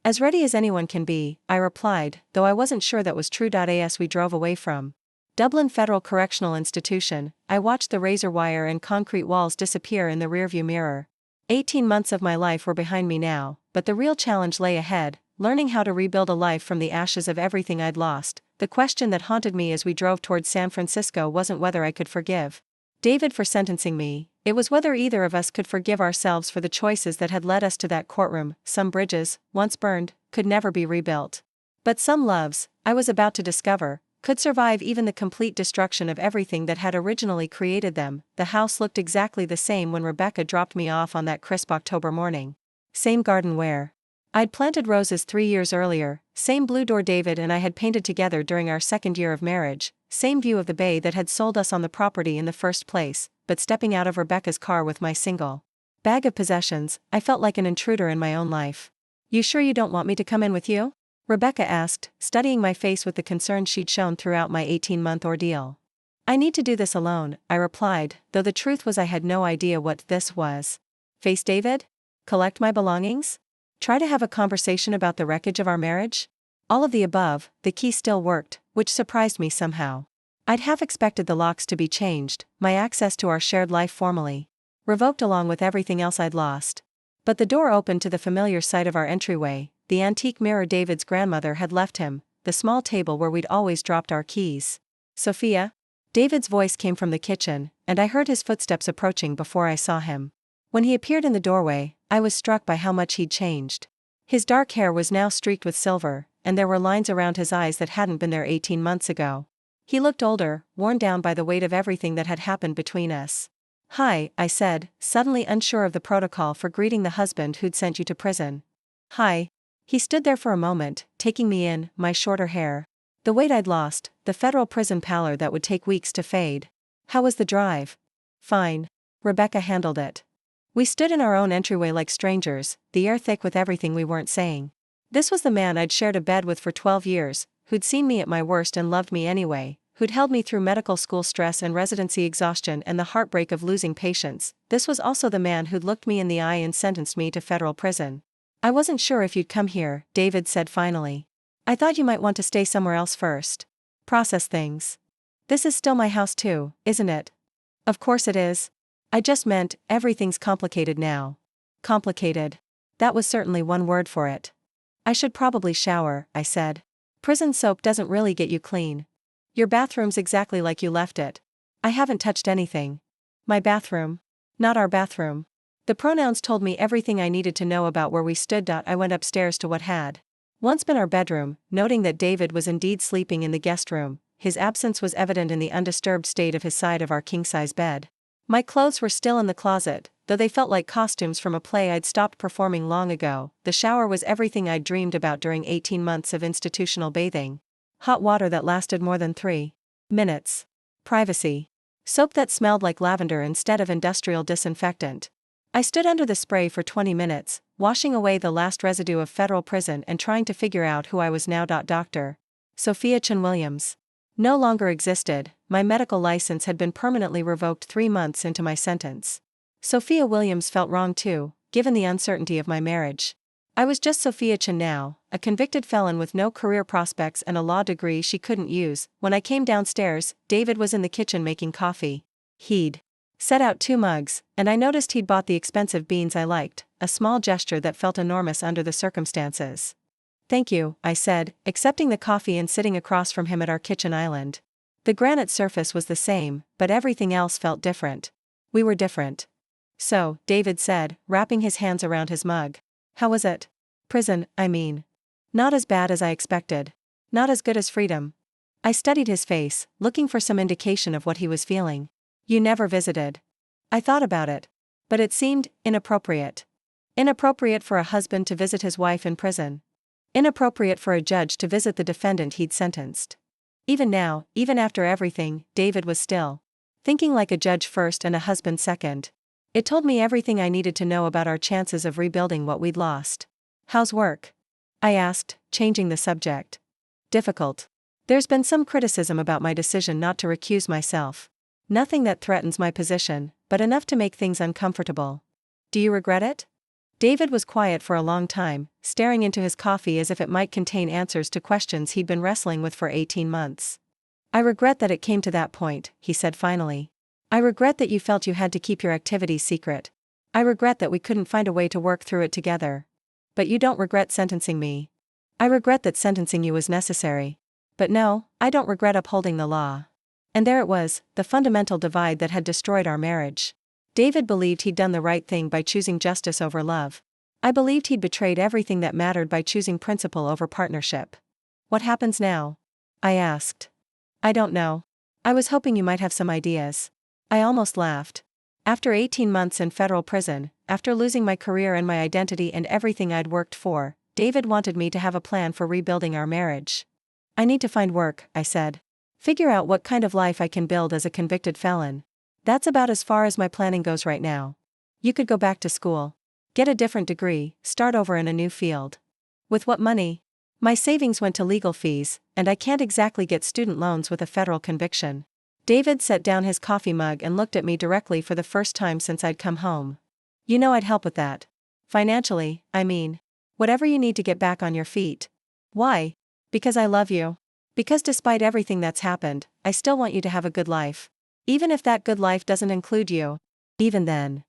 Speaker 1: "As ready as anyone can be," I replied, though I wasn't sure that was true. As we drove away from Dublin Federal Correctional Institution, I watched the razor wire and concrete walls disappear in the rearview mirror. 18 months of my life were behind me now, but the real challenge lay ahead, learning how to rebuild a life from the ashes of everything I'd lost. The question that haunted me as we drove towards San Francisco wasn't whether I could forgive David for sentencing me, it was whether either of us could forgive ourselves for the choices that had led us to that courtroom. Some bridges, once burned, could never be rebuilt. But some loves, I was about to discover, could survive even the complete destruction of everything that had originally created them. The house looked exactly the same when Rebecca dropped me off on that crisp October morning. Same garden where I'd planted roses 3 years earlier, same blue door David and I had painted together during our second year of marriage, same view of the bay that had sold us on the property in the first place, but stepping out of Rebecca's car with my single bag of possessions, I felt like an intruder in my own life. "You sure you don't want me to come in with you?" Rebecca asked, studying my face with the concern she'd shown throughout my 18-month ordeal. "I need to do this alone," I replied, though the truth was I had no idea what this was. Face David? Collect my belongings? Try to have a conversation about the wreckage of our marriage? All of the above. The key still worked, which surprised me somehow. I'd half expected the locks to be changed, my access to our shared life formally revoked along with everything else I'd lost. But the door opened to the familiar sight of our entryway, the antique mirror David's grandmother had left him, the small table where we'd always dropped our keys. "Sophia?" David's voice came from the kitchen, and I heard his footsteps approaching before I saw him. When he appeared in the doorway, I was struck by how much he'd changed. His dark hair was now streaked with silver, and there were lines around his eyes that hadn't been there 18 months ago. He looked older, worn down by the weight of everything that had happened between us. "Hi," I said, suddenly unsure of the protocol for greeting the husband who'd sent you to prison. "Hi." He stood there for a moment, taking me in, my shorter hair, the weight I'd lost, the federal prison pallor that would take weeks to fade. "How was the drive?" "Fine." Rebecca handled it. We stood in our own entryway like strangers, the air thick with everything we weren't saying. This was the man I'd shared a bed with for 12 years, who'd seen me at my worst and loved me anyway, who'd held me through medical school stress and residency exhaustion and the heartbreak of losing patients. This was also the man who'd looked me in the eye and sentenced me to federal prison. "I wasn't sure if you'd come here," David said finally. "I thought you might want to stay somewhere else first. Process things. This is still my house too, isn't it?" "Of course it is. I just meant, everything's complicated now." Complicated. That was certainly one word for it. "I should probably shower," I said. "Prison soap doesn't really get you clean. Your bathroom's exactly like you left it." "I haven't touched anything." "My bathroom?" "Not our bathroom." The pronouns told me everything I needed to know about where we stood. I went upstairs to what had once been our bedroom, noting that David was indeed sleeping in the guest room. His absence was evident in the undisturbed state of his side of our king-size bed. My clothes were still in the closet, though they felt like costumes from a play I'd stopped performing long ago. The shower was everything I'd dreamed about during 18 months of institutional bathing. Hot water that lasted more than 3 minutes. Privacy. Soap that smelled like lavender instead of industrial disinfectant. I stood under the spray for 20 minutes, washing away the last residue of federal prison and trying to figure out who I was now. Dr. Sophia Chen-Williams no longer existed. My medical license had been permanently revoked 3 months into my sentence. Sophia Williams felt wrong too, given the uncertainty of my marriage. I was just Sophia Chen now, a convicted felon with no career prospects and a law degree she couldn't use. When I came downstairs, David was in the kitchen making coffee. He'd set out 2 mugs, and I noticed he'd bought the expensive beans I liked, a small gesture that felt enormous under the circumstances. "Thank you," I said, accepting the coffee and sitting across from him at our kitchen island. The granite surface was the same, but everything else felt different. We were different. "So," David said, wrapping his hands around his mug. "How was it?" "Prison, I mean." "Not as bad as I expected. Not as good as freedom." I studied his face, looking for some indication of what he was feeling. "You never visited." I thought about it. But it seemed inappropriate. Inappropriate for a husband to visit his wife in prison. Inappropriate for a judge to visit the defendant he'd sentenced. Even now, even after everything, David was still thinking like a judge first and a husband second. It told me everything I needed to know about our chances of rebuilding what we'd lost. "How's work?" I asked, changing the subject. "Difficult. There's been some criticism about my decision not to recuse myself. Nothing that threatens my position, but enough to make things uncomfortable." "Do you regret it?" David was quiet for a long time, staring into his coffee as if it might contain answers to questions he'd been wrestling with for 18 months. "I regret that it came to that point," he said finally. "I regret that you felt you had to keep your activities secret. I regret that we couldn't find a way to work through it together. But you don't regret sentencing me. I regret that sentencing you was necessary. But no, I don't regret upholding the law. And there it was, the fundamental divide that had destroyed our marriage. David believed he'd done the right thing by choosing justice over love. I believed he'd betrayed everything that mattered by choosing principle over partnership. What happens now? I asked. I don't know. I was hoping you might have some ideas. I almost laughed. After 18 months in federal prison, after losing my career and my identity and everything I'd worked for, David wanted me to have a plan for rebuilding our marriage. I need to find work, I said. Figure out what kind of life I can build as a convicted felon. That's about as far as my planning goes right now. You could go back to school. Get a different degree, start over in a new field. With what money? My savings went to legal fees, and I can't exactly get student loans with a federal conviction. David set down his coffee mug and looked at me directly for the first time since I'd come home. You know I'd help with that. Financially, I mean. Whatever you need to get back on your feet. Why? Because I love you. Because despite everything that's happened, I still want you to have a good life. Even if that good life doesn't include you. Even then.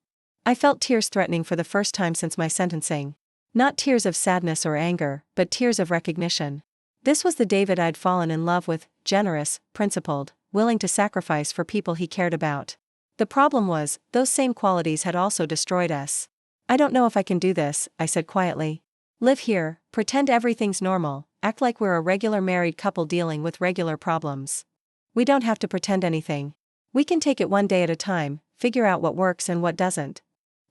Speaker 1: I felt tears threatening for the first time since my sentencing. Not tears of sadness or anger, but tears of recognition. This was the David I'd fallen in love with, generous, principled, willing to sacrifice for people he cared about. The problem was, those same qualities had also destroyed us. I don't know if I can do this, I said quietly. Live here, pretend everything's normal, act like we're a regular married couple dealing with regular problems. We don't have to pretend anything. We can take it one day at a time, figure out what works and what doesn't.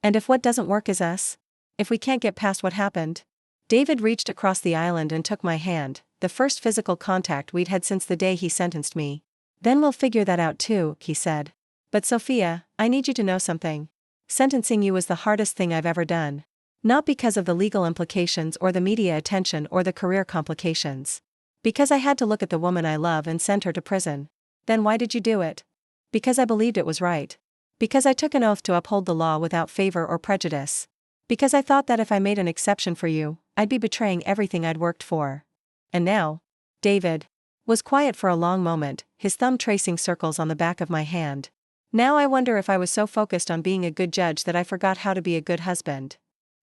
Speaker 1: And if what doesn't work is us? If we can't get past what happened? David reached across the island and took my hand, the first physical contact we'd had since the day he sentenced me. Then we'll figure that out too, he said. But Sophia, I need you to know something. Sentencing you was the hardest thing I've ever done. Not because of the legal implications or the media attention or the career complications. Because I had to look at the woman I love and send her to prison. Then why did you do it? Because I believed it was right. Because I took an oath to uphold the law without favor or prejudice. Because I thought that if I made an exception for you, I'd be betraying everything I'd worked for. And now? David was quiet for a long moment, his thumb tracing circles on the back of my hand. Now I wonder if I was so focused on being a good judge that I forgot how to be a good husband.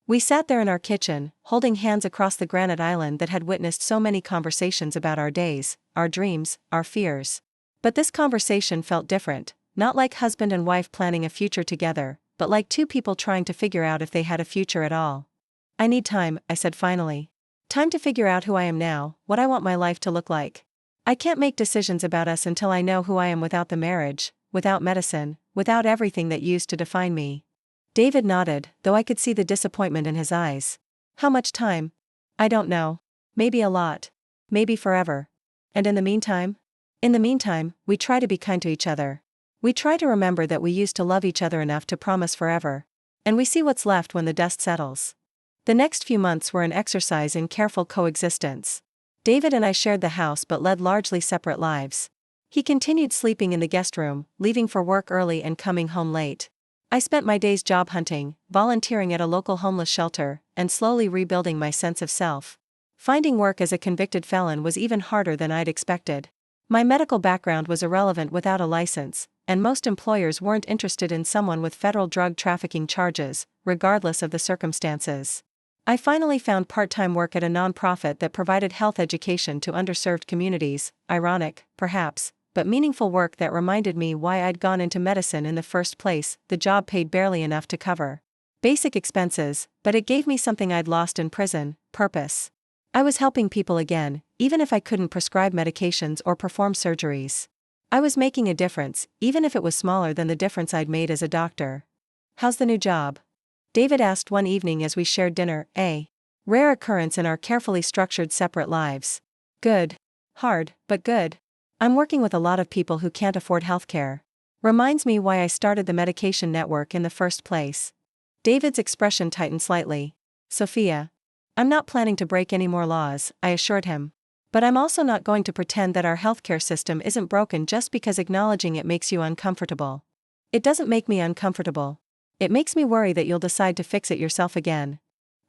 Speaker 1: We sat there in our kitchen, holding hands across the granite island that had witnessed so many conversations about our days, our dreams, our fears. But this conversation felt different, not like husband and wife planning a future together, but like two people trying to figure out if they had a future at all. I need time, I said finally. Time to figure out who I am now, what I want my life to look like. I can't make decisions about us until I know who I am without the marriage, without medicine, without everything that used to define me. David nodded, though I could see the disappointment in his eyes. How much time? I don't know. Maybe a lot. Maybe forever. And in the meantime? In the meantime, we try to be kind to each other. We try to remember that we used to love each other enough to promise forever. And we see what's left when the dust settles. The next few months were an exercise in careful coexistence. David and I shared the house but led largely separate lives. He continued sleeping in the guest room, leaving for work early and coming home late. I spent my days job hunting, volunteering at a local homeless shelter, and slowly rebuilding my sense of self. Finding work as a convicted felon was even harder than I'd expected. My medical background was irrelevant without a license, and most employers weren't interested in someone with federal drug trafficking charges, regardless of the circumstances. I finally found part-time work at a nonprofit that provided health education to underserved communities, ironic, perhaps, but meaningful work that reminded me why I'd gone into medicine in the first place. The job paid barely enough to cover basic expenses, but it gave me something I'd lost in prison: purpose. I was helping people again, even if I couldn't prescribe medications or perform surgeries. I was making a difference, even if it was smaller than the difference I'd made as a doctor. How's the new job? David asked one evening as we shared dinner, a rare occurrence in our carefully structured separate lives. Good. Hard, but good. I'm working with a lot of people who can't afford healthcare. Reminds me why I started the medication network in the first place. David's expression tightened slightly. Sophia, I'm not planning to break any more laws, I assured him. But I'm also not going to pretend that our healthcare system isn't broken just because acknowledging it makes you uncomfortable. It doesn't make me uncomfortable. It makes me worry that you'll decide to fix it yourself again.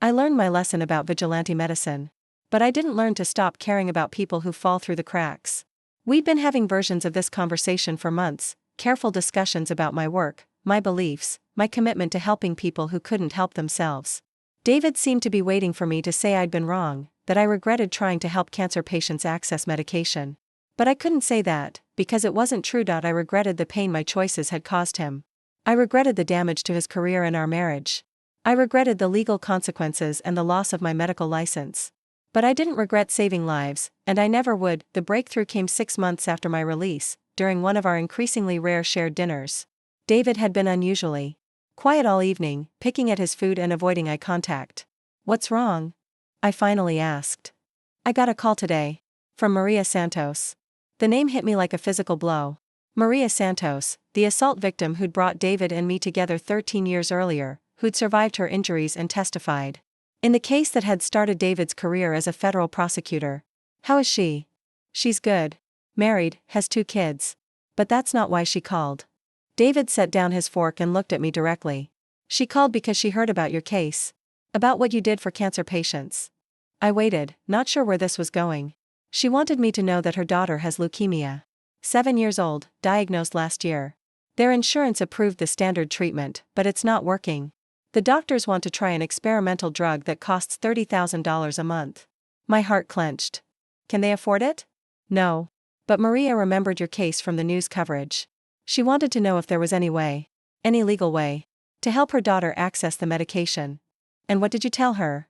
Speaker 1: I learned my lesson about vigilante medicine. But I didn't learn to stop caring about people who fall through the cracks. We'd been having versions of this conversation for months, careful discussions about my work, my beliefs, my commitment to helping people who couldn't help themselves. David seemed to be waiting for me to say I'd been wrong, that I regretted trying to help cancer patients access medication. But I couldn't say that, because it wasn't true. I regretted the pain my choices had caused him. I regretted the damage to his career and our marriage. I regretted the legal consequences and the loss of my medical license. But I didn't regret saving lives, and I never would. The breakthrough came 6 months after my release, during one of our increasingly rare shared dinners. David had been unusually quiet all evening, picking at his food and avoiding eye contact. "What's wrong?" I finally asked. "I got a call today. From Maria Santos." The name hit me like a physical blow. Maria Santos, the assault victim who'd brought David and me together 13 years earlier, who'd survived her injuries and testified in the case that had started David's career as a federal prosecutor. "How is she?" "She's good. Married, has 2 kids. But that's not why she called." David set down his fork and looked at me directly. "She called because she heard about your case. About what you did for cancer patients." I waited, not sure where this was going. "She wanted me to know that her daughter has leukemia. 7 years old, diagnosed last year. Their insurance approved the standard treatment, but it's not working. The doctors want to try an experimental drug that costs $30,000 a month." My heart clenched. "Can they afford it?" "No. But Maria remembered your case from the news coverage. She wanted to know if there was any legal way, to help her daughter access the medication." "And what did you tell her?"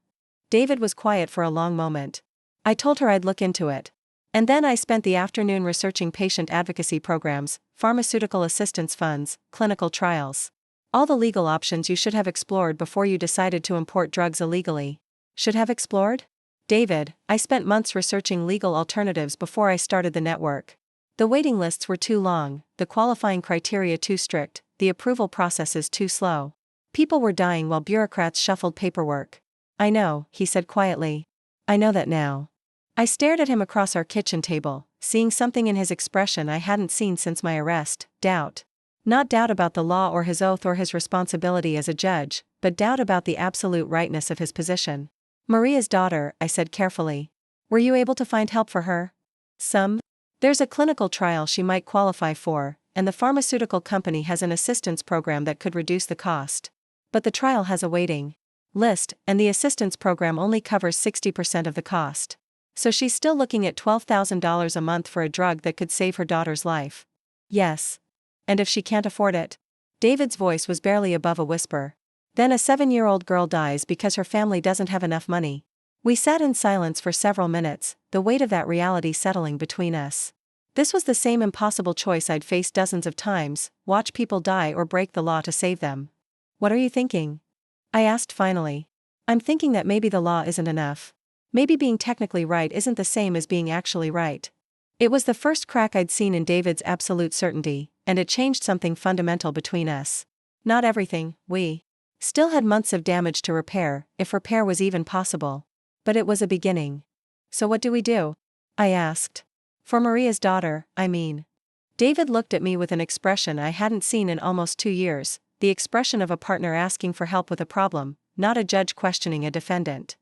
Speaker 1: David was quiet for a long moment. "I told her I'd look into it. And then I spent the afternoon researching patient advocacy programs, pharmaceutical assistance funds, clinical trials. All the legal options you should have explored before you decided to import drugs illegally." "Should have explored?" "David, I spent months researching legal alternatives before I started the network. The waiting lists were too long, the qualifying criteria too strict, the approval processes too slow. People were dying while bureaucrats shuffled paperwork." "I know," he said quietly. "I know that now." I stared at him across our kitchen table, seeing something in his expression I hadn't seen since my arrest: doubt. Not doubt about the law or his oath or his responsibility as a judge, but doubt about the absolute rightness of his position. "Maria's daughter," I said carefully. "Were you able to find help for her?" "Some. There's a clinical trial she might qualify for, and the pharmaceutical company has an assistance program that could reduce the cost. But the trial has a waiting list, and the assistance program only covers 60% of the cost. So she's still looking at $12,000 a month for a drug that could save her daughter's life." "Yes. And if she can't afford it?" David's voice was barely above a whisper. "Then a 7-year-old girl dies because her family doesn't have enough money." We sat in silence for several minutes, the weight of that reality settling between us. This was the same impossible choice I'd faced dozens of times: watch people die or break the law to save them. "What are you thinking?" I asked finally. "I'm thinking that maybe the law isn't enough. Maybe being technically right isn't the same as being actually right." It was the first crack I'd seen in David's absolute certainty, and it changed something fundamental between us. Not everything, we still had months of damage to repair, if repair was even possible. But it was a beginning. "So what do we do?" I asked. "For Maria's daughter, I mean." David looked at me with an expression I hadn't seen in almost 2 years, the expression of a partner asking for help with a problem, not a judge questioning a defendant.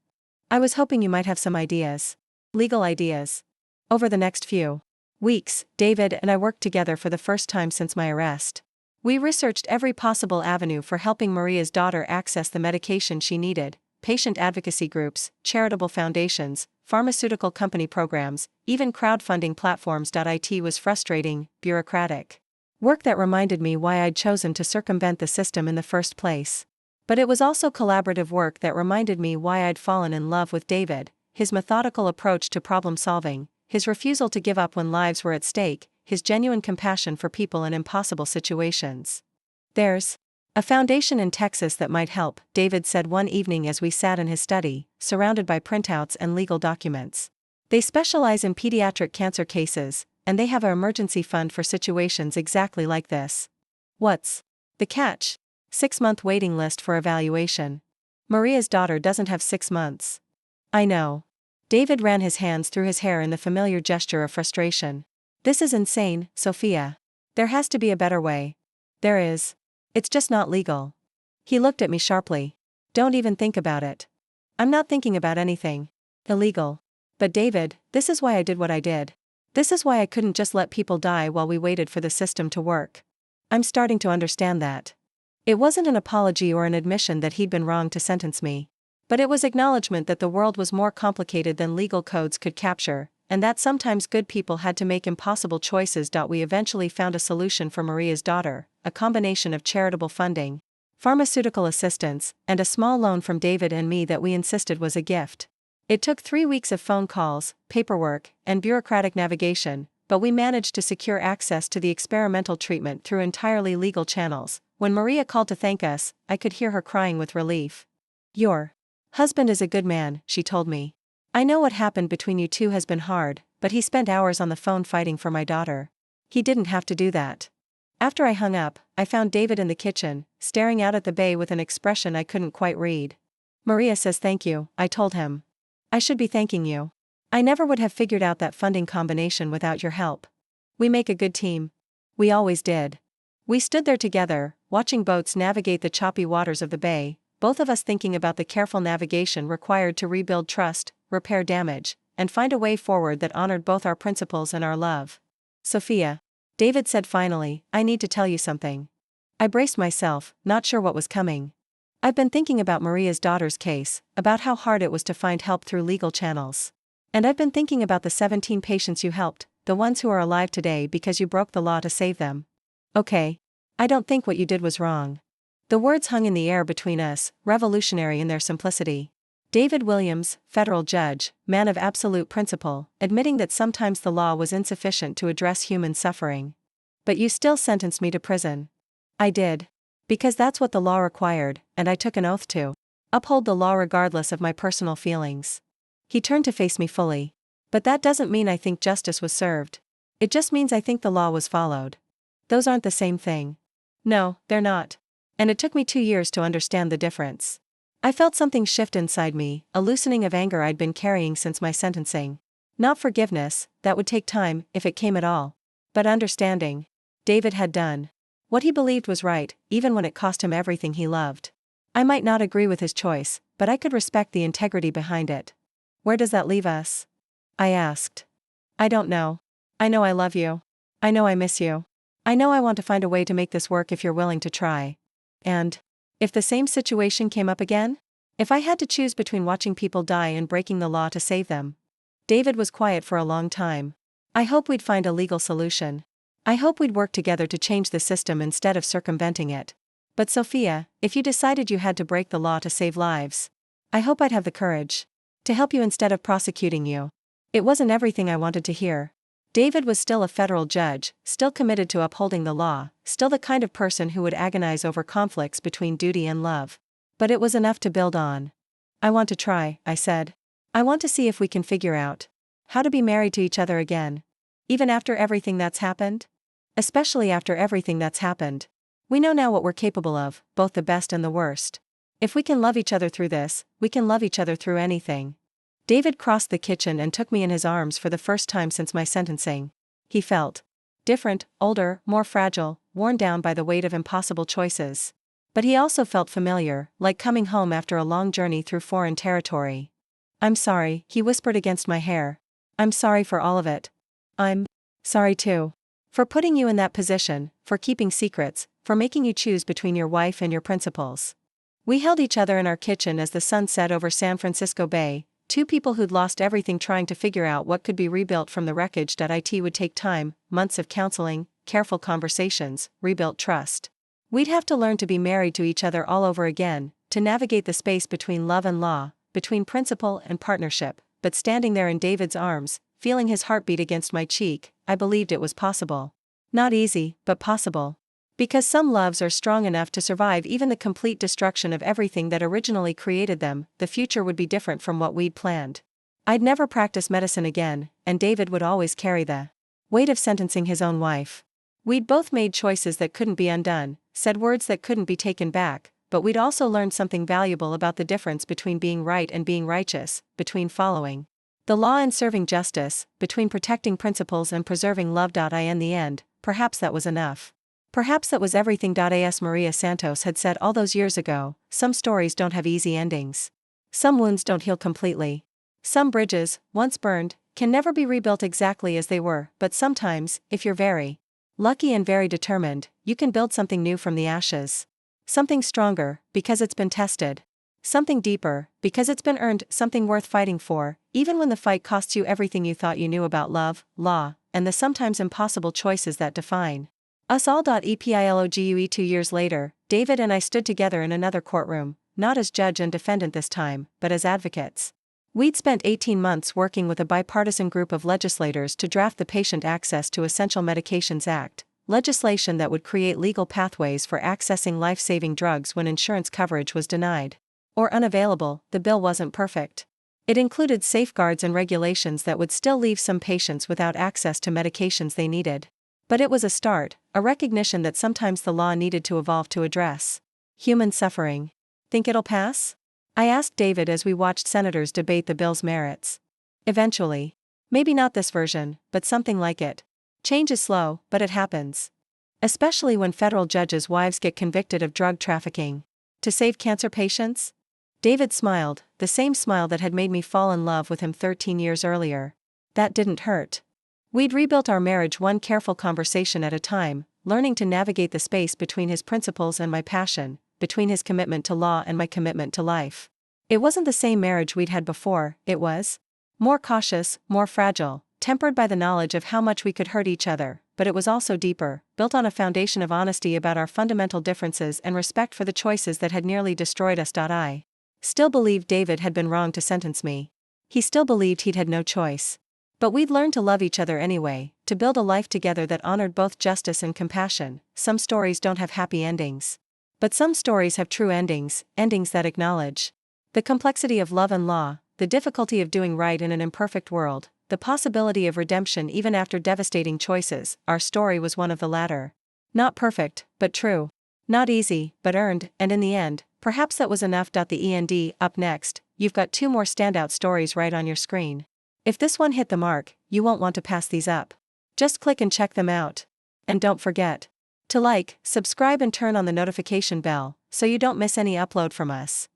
Speaker 1: "I was hoping you might have some ideas." "Legal ideas?" "Over the next few weeks, David and I worked together for the first time since my arrest. We researched every possible avenue for helping Maria's daughter access the medication she needed: patient advocacy groups, charitable foundations, pharmaceutical company programs, even crowdfunding platforms. It was frustrating, bureaucratic work that reminded me why I'd chosen to circumvent the system in the first place. But it was also collaborative work that reminded me why I'd fallen in love with David: his methodical approach to problem solving, his refusal to give up when lives were at stake, his genuine compassion for people in impossible situations. "There's a foundation in Texas that might help," David said one evening as we sat in his study, surrounded by printouts and legal documents. "They specialize in pediatric cancer cases, and they have an emergency fund for situations exactly like this." "What's the catch?" 6-month waiting list for evaluation. Maria's daughter doesn't have 6 months. "I know." David ran his hands through his hair in the familiar gesture of frustration. "This is insane, Sophia. There has to be a better way." "There is. It's just not legal." He looked at me sharply. "Don't even think about it." "I'm not thinking about anything illegal." "But David, this is why I did what I did. This is why I couldn't just let people die while we waited for the system to work." "I'm starting to understand that." It wasn't an apology or an admission that he'd been wrong to sentence me. But it was acknowledgement that the world was more complicated than legal codes could capture, and that sometimes good people had to make impossible choices. We eventually found a solution for Maria's daughter, a combination of charitable funding, pharmaceutical assistance, and a small loan from David and me that we insisted was a gift. It took 3 weeks of phone calls, paperwork, and bureaucratic navigation, but we managed to secure access to the experimental treatment through entirely legal channels. When Maria called to thank us, I could hear her crying with relief. "Your husband is a good man," she told me. "I know what happened between you two has been hard, but he spent hours on the phone fighting for my daughter. He didn't have to do that." After I hung up, I found David in the kitchen, staring out at the bay with an expression I couldn't quite read. "Maria says thank you," I told him. "I should be thanking you. I never would have figured out that funding combination without your help. We make a good team. We always did." We stood there together, watching boats navigate the choppy waters of the bay, both of us thinking about the careful navigation required to rebuild trust, repair damage, and find a way forward that honored both our principles and our love. "Sophia," David said finally, "I need to tell you something." I braced myself, not sure what was coming. "I've been thinking about Maria's daughter's case, about how hard it was to find help through legal channels. And I've been thinking about the 17 patients you helped, the ones who are alive today because you broke the law to save them. Okay. I don't think what you did was wrong." The words hung in the air between us, revolutionary in their simplicity. David Williams, federal judge, man of absolute principle, admitting that sometimes the law was insufficient to address human suffering. "But you still sentenced me to prison." "I did. Because that's what the law required, and I took an oath to uphold the law regardless of my personal feelings." He turned to face me fully. "But that doesn't mean I think justice was served. It just means I think the law was followed. Those aren't the same thing." "No, they're not. And it took me 2 years to understand the difference." I felt something shift inside me, a loosening of anger I'd been carrying since my sentencing. Not forgiveness, that would take time, if it came at all. But understanding. David had done what he believed was right, even when it cost him everything he loved. I might not agree with his choice, but I could respect the integrity behind it. "Where does that leave us?" I asked. "I don't know. I know I love you. I know I miss you. I know I want to find a way to make this work if you're willing to try. And if the same situation came up again? If I had to choose between watching people die and breaking the law to save them." David was quiet for a long time. "I hope we'd find a legal solution. I hope we'd work together to change the system instead of circumventing it. But Sophia, if you decided you had to break the law to save lives, I hope I'd have the courage to help you instead of prosecuting you." It wasn't everything I wanted to hear. David was still a federal judge, still committed to upholding the law, still the kind of person who would agonize over conflicts between duty and love. But it was enough to build on. "I want to try," I said. "I want to see if we can figure out how to be married to each other again. Even after everything that's happened? Especially after everything that's happened. We know now what we're capable of, both the best and the worst. If we can love each other through this, we can love each other through anything." David crossed the kitchen and took me in his arms for the first time since my sentencing. He felt different, older, more fragile, worn down by the weight of impossible choices. But he also felt familiar, like coming home after a long journey through foreign territory. "I'm sorry," he whispered against my hair. "I'm sorry for all of it. I'm sorry too. For putting you in that position, for keeping secrets, for making you choose between your wife and your principles." We held each other in our kitchen as the sun set over San Francisco Bay, two people who'd lost everything trying to figure out what could be rebuilt from the wreckage. It would take time, months of counseling, careful conversations, rebuilt trust. We'd have to learn to be married to each other all over again, to navigate the space between love and law, between principle and partnership. But standing there in David's arms, feeling his heartbeat against my cheek, I believed it was possible. Not easy, but possible. Because some loves are strong enough to survive even the complete destruction of everything that originally created them, the future would be different from what we'd planned. I'd never practice medicine again, and David would always carry the weight of sentencing his own wife. We'd both made choices that couldn't be undone, said words that couldn't be taken back, but we'd also learned something valuable about the difference between being right and being righteous, between following the law and serving justice, between protecting principles and preserving love. In the end, perhaps that was enough. Perhaps that was everything. As Maria Santos had said all those years ago, some stories don't have easy endings. Some wounds don't heal completely. Some bridges, once burned, can never be rebuilt exactly as they were, but sometimes, if you're very lucky and very determined, you can build something new from the ashes. Something stronger, because it's been tested. Something deeper, because it's been earned, something worth fighting for, even when the fight costs you everything you thought you knew about love, law, and the sometimes impossible choices that define us all. Epilogue 2 years later, David and I stood together in another courtroom, not as judge and defendant this time, but as advocates. We'd spent 18 months working with a bipartisan group of legislators to draft the Patient Access to Essential Medications Act, legislation that would create legal pathways for accessing life-saving drugs when insurance coverage was denied or unavailable. The bill wasn't perfect. It included safeguards and regulations that would still leave some patients without access to medications they needed. But it was a start, a recognition that sometimes the law needed to evolve to address human suffering. Think it'll pass? I asked David as we watched senators debate the bill's merits. Eventually. Maybe not this version, but something like it. Change is slow, but it happens. Especially when federal judges' wives get convicted of drug trafficking. To save cancer patients? David smiled, the same smile that had made me fall in love with him 13 years earlier. That didn't hurt. We'd rebuilt our marriage one careful conversation at a time, learning to navigate the space between his principles and my passion, between his commitment to law and my commitment to life. It wasn't the same marriage we'd had before, it was more cautious, more fragile, tempered by the knowledge of how much we could hurt each other, but it was also deeper, built on a foundation of honesty about our fundamental differences and respect for the choices that had nearly destroyed us. I still believed David had been wrong to sentence me. He still believed he'd had no choice. But we'd learned to love each other anyway, to build a life together that honored both justice and compassion. Some stories don't have happy endings. But some stories have true endings, endings that acknowledge the complexity of love and law, the difficulty of doing right in an imperfect world, the possibility of redemption even after devastating choices. Our story was one of the latter. Not perfect, but true. Not easy, but earned, and in the end, perhaps that was enough. The end. Up next, you've got 2 more standout stories right on your screen. If this one hit the mark, you won't want to pass these up. Just click and check them out. And don't forget to like, subscribe and turn on the notification bell, so you don't miss any upload from us.